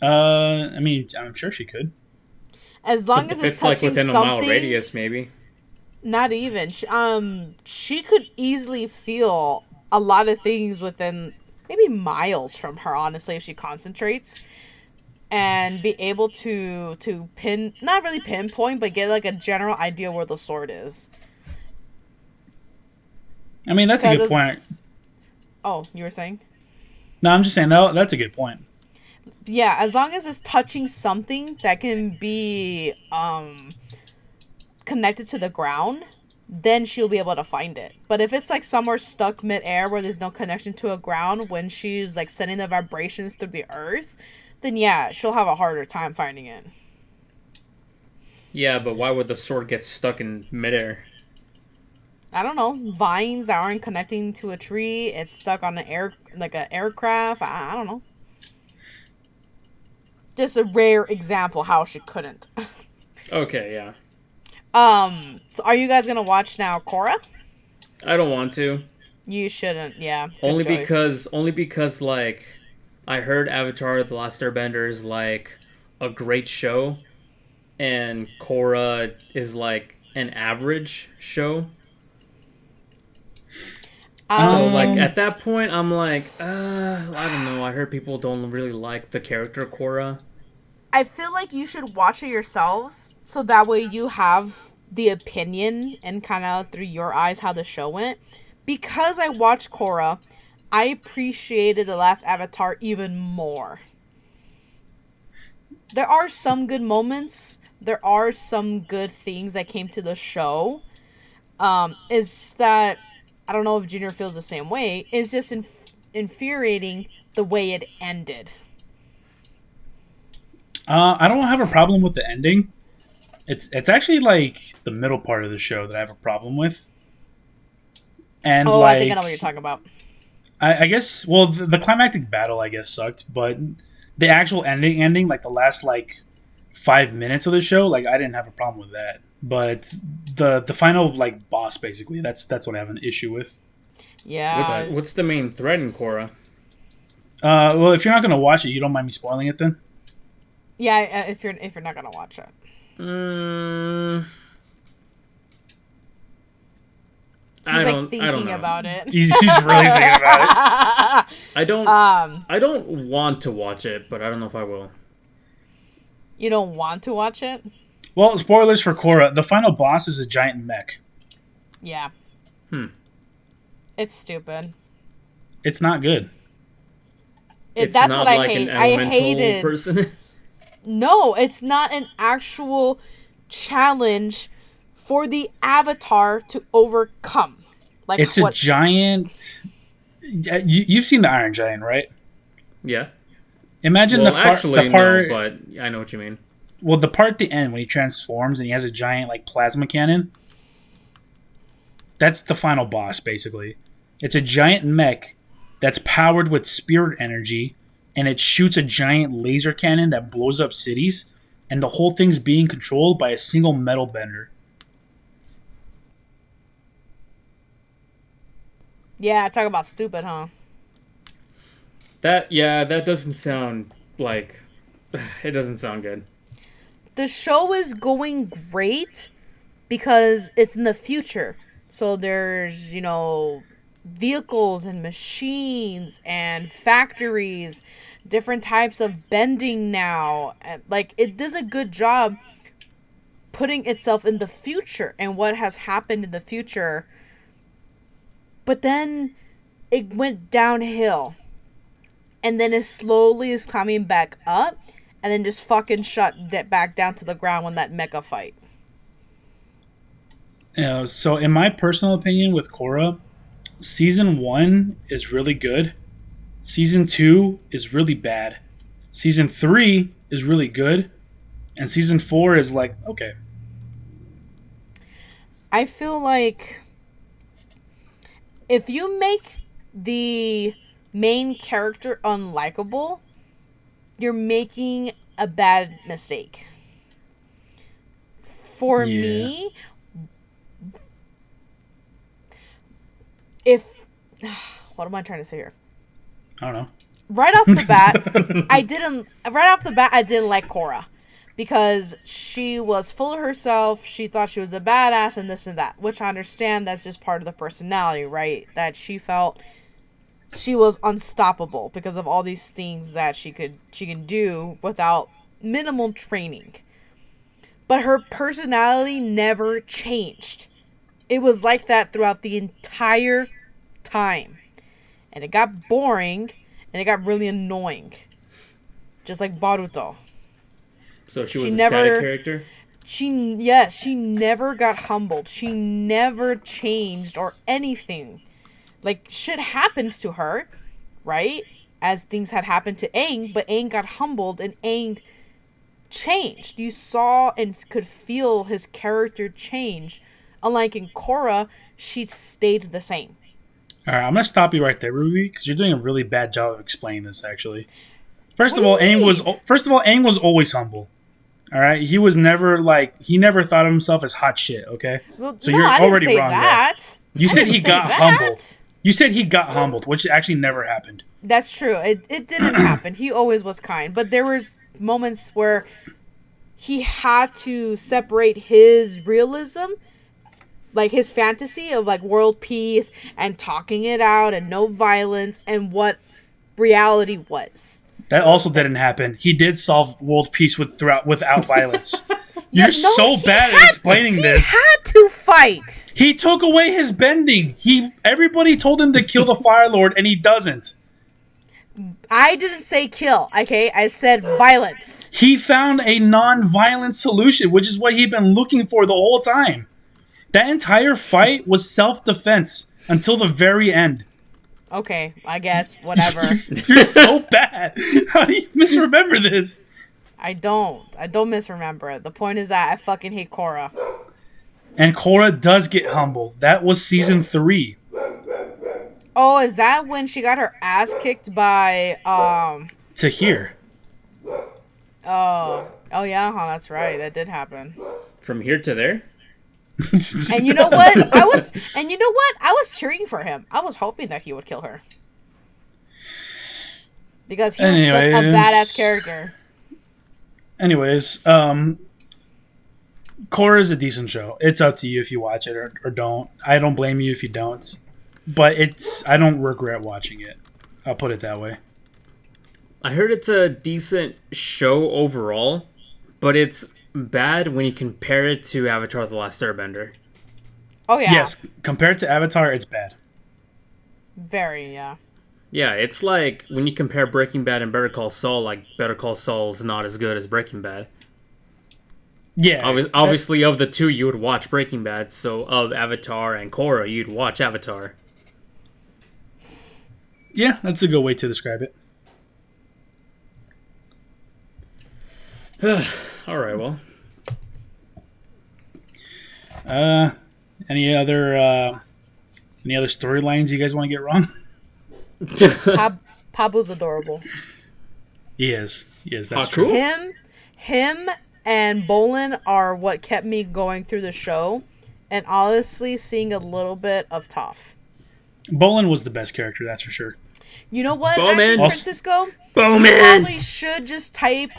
I mean, I'm sure she could. As long as it's touching like within something, a mile radius, maybe. Not even. She could easily feel a lot of things within maybe miles from her, honestly, if she concentrates. And be able to not really pinpoint, but get like a general idea where the sword is. I mean, that's a good point. Oh, you were saying? No, I'm just saying that's a good point. Yeah, as long as it's touching something that can be connected to the ground, then she'll be able to find it. But if it's like somewhere stuck mid-air where there's no connection to a ground when she's like sending the vibrations through the earth, then yeah, she'll have a harder time finding it. Yeah, but why would the sword get stuck in midair? I don't know, vines that aren't connecting to a tree. It's stuck on an aircraft. I don't know. Just a rare example how she couldn't. Okay, yeah. So are you guys gonna watch now, Korra? I don't want to. You shouldn't. Yeah. Good Only choice. because like I heard Avatar: The Last Airbender is like a great show, and Korra is like an average show. So like Um, at that point, I'm like, I don't know. I heard people don't really like the character Korra. I feel like you should watch it yourselves, so that way you have the opinion and kind of through your eyes how the show went. Because I watched Korra, I appreciated the last Avatar even more. There are some good moments. There are some good things that came to the show. Is that I don't know if Junior feels the same way. It's just infuriating the way it ended. I don't have a problem with the ending. It's actually like the middle part of the show that I have a problem with. And Oh, I think I know what you're like, talking about. I guess, well, the climactic battle I guess sucked, but the actual ending, like the last like 5 minutes of the show, like I didn't have a problem with that. But the final like boss, basically, that's what I have an issue with. Yeah. What's the main threat in Korra? Well, if you're not gonna watch it, you don't mind me spoiling it then? Yeah, if you're not gonna watch it. Mm, He's I like don't. I don't thinking know. about it. He's really thinking about it. I don't. um, I don't want to watch it, but I don't know if I will. you don't want to watch it? Well, spoilers for Korra. The final boss is a giant mech. Yeah. Hmm. It's stupid. It's not good. It's That's not what I like hate. an I elemental hated. person. No, it's not an actual challenge for the Avatar to overcome. Like It's a giant. You've seen the Iron Giant, right? Yeah. Imagine Well, the actually, part. no, but I know what you mean. Well, the part at the end when he transforms and he has a giant like plasma cannon. That's the final boss, basically. It's a giant mech that's powered with spirit energy, and it shoots a giant laser cannon that blows up cities, and the whole thing's being controlled by a single metal bender. Yeah, talk about stupid, huh? That doesn't sound like it doesn't sound good. The show is going great because it's in the future. So there's, vehicles and machines and factories, different types of bending now. And, like, it does a good job putting itself in the future and what has happened in the future. But then it went downhill. And then it slowly is climbing back up. And then just fucking shut that back down to the ground when that mecha fight. So in my personal opinion with Korra, season 1 is really good. Season 2 is really bad. Season 3 is really good. And season 4 is like, okay. I feel like if you make the main character unlikable, you're making a bad mistake. For me, if what am I trying to say here? I don't know. Right off the bat, I didn't like Korra because she was full of herself. She thought she was a badass and this and that, which I understand that's just part of the personality, right? That she felt she was unstoppable because of all these things that she can do without minimal training. But her personality never changed. It was like that throughout the entire time. And it got boring and it got really annoying. Just like Baruto. So she was a static character? She never got humbled. She never changed or anything. Like, shit happens to her, right? As things had happened to Aang, but Aang got humbled and Aang changed. You saw and could feel his character change. Unlike in Korra, she stayed the same. All right, I'm gonna stop you right there, Ruby, because you're doing a really bad job of explaining this. Actually, first of all, Aang was always humble. All right, he was never he never thought of himself as hot shit. Okay, Well, so no, you're I didn't already say wrong that. there. You I said didn't he say got that. humbled. You said he got humbled, which actually never happened. That's true. It didn't happen. He always was kind, but there was moments where he had to separate his realism, like his fantasy of like world peace and talking it out and no violence, and what reality was. That also didn't happen. He did solve world peace without violence. You're so bad at explaining this. He had to fight. He took away his bending. Everybody told him to kill the Fire Lord, and he doesn't. I didn't say kill, okay? I said violence. He found a non-violent solution, which is what he'd been looking for the whole time. That entire fight was self-defense until the very end. Okay, I guess, whatever. You're so bad. How do you misremember this? I don't misremember it. The point is that I fucking hate Korra. And Korra does get humbled. That was season 3. Oh, is that when she got her ass kicked by To here. Oh yeah, that's right. That did happen. From here to there? And you know what? I was cheering for him. I was hoping that he would kill her. Because he was such a badass character. Anyways, Korra is a decent show. It's up to you if you watch it or don't. I don't blame you if you don't. But I don't regret watching it. I'll put it that way. I heard it's a decent show overall, but it's bad when you compare it to Avatar: The Last Airbender. Oh yeah. Yes, compared to Avatar, it's bad. Very, yeah. Yeah, it's like when you compare Breaking Bad and Better Call Saul, like Better Call Saul is not as good as Breaking Bad. Yeah. Obviously, of the two, you would watch Breaking Bad, so of Avatar and Korra, you'd watch Avatar. Yeah, that's a good way to describe it. Alright, well. Any other storylines you guys want to get wrong? Pabu's adorable. He is. That's true. true. Him and Bolin are what kept me going through the show, and honestly seeing a little bit of Toph. Bolin was the best character, that's for sure. You know what, Bowman. actually, Francisco? Bowman! You probably should just type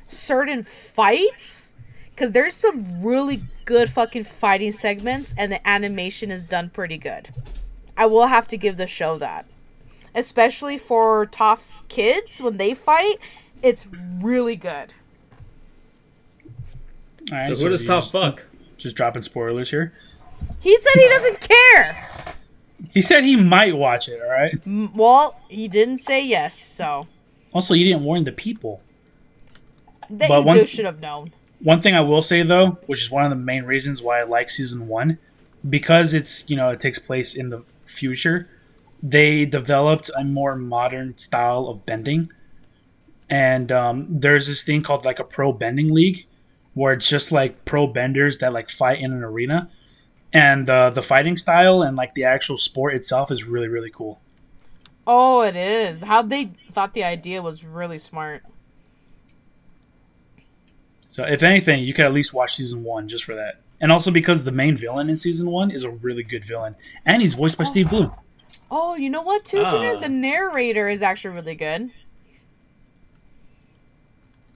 certain fights, because there's some really good fucking fighting segments, and the animation is done pretty good. I will have to give the show that. Especially for Toph's kids, when they fight, it's really good. All right, So who does Toph fuck? Just dropping spoilers here. He said he doesn't care! He said he might watch it, all right? Well, he didn't say yes, so... Also, you didn't warn the people. They should have known. One thing I will say, though, which is one of the main reasons why I like Season 1, because it takes place in the future, they developed a more modern style of bending. And there's this thing called like a pro bending league, where it's just like pro benders that like fight in an arena. And the fighting style and like the actual sport itself is really, really cool. Oh, it is. How they thought the idea was really smart. So if anything, you could at least watch Season 1 just for that. And also because the main villain in Season 1 is a really good villain. And he's voiced by Steve Bloom. Oh, you know what, too, Junior? The narrator is actually really good.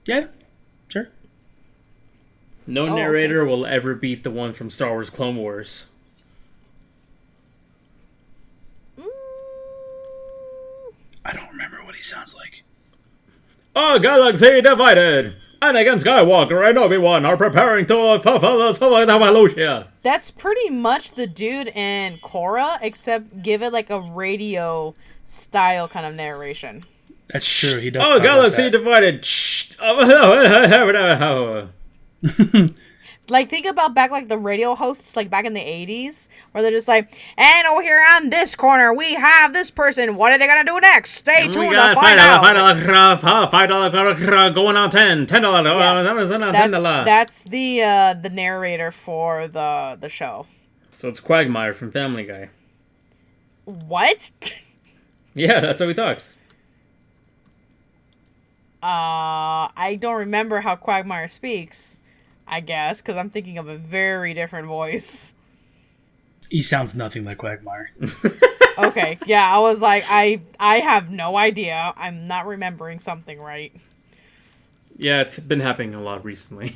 Yeah, sure. No narrator will ever beat the one from Star Wars Clone Wars. I don't remember what he sounds like. A galaxy divided! Anakin Skywalker and Obi-Wan are preparing to fulfill the evolution. That's pretty much the dude in Korra, except give it like a radio style kind of narration. That's true. He does. Oh, galaxy divided. Like, think about back, like, the radio hosts, like, back in the 80s, where they're just like, and over here on this corner, we have this person. What are they going to do next? Stay tuned to find out. $5 going on $10. $10. That's the narrator for the show. So it's Quagmire from Family Guy. What? Yeah, that's how he talks. I don't remember how Quagmire speaks, I guess, because I'm thinking of a very different voice. He sounds nothing like Quagmire. Okay, yeah, I was like, I have no idea. I'm not remembering something right. Yeah, it's been happening a lot recently.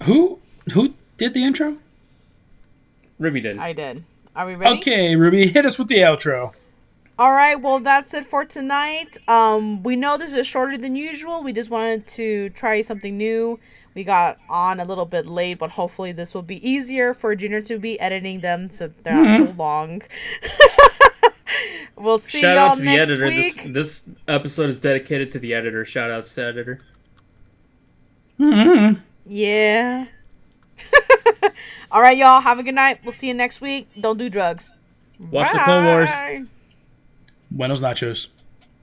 Who did the intro? Ruby did. I did. Are we ready? Okay, Ruby, hit us with the outro. All right, well, that's it for tonight. We know this is shorter than usual. We just wanted to try something new. We got on a little bit late, but hopefully this will be easier for Junior to be editing them so they're not so long. We'll see Shout y'all out to the next editor. week. This episode is dedicated to the editor. Shout out to the editor. Yeah. All right, y'all. Have a good night. We'll see you next week. Don't do drugs. Watch the Clone Wars. Bye. Buenos nachos.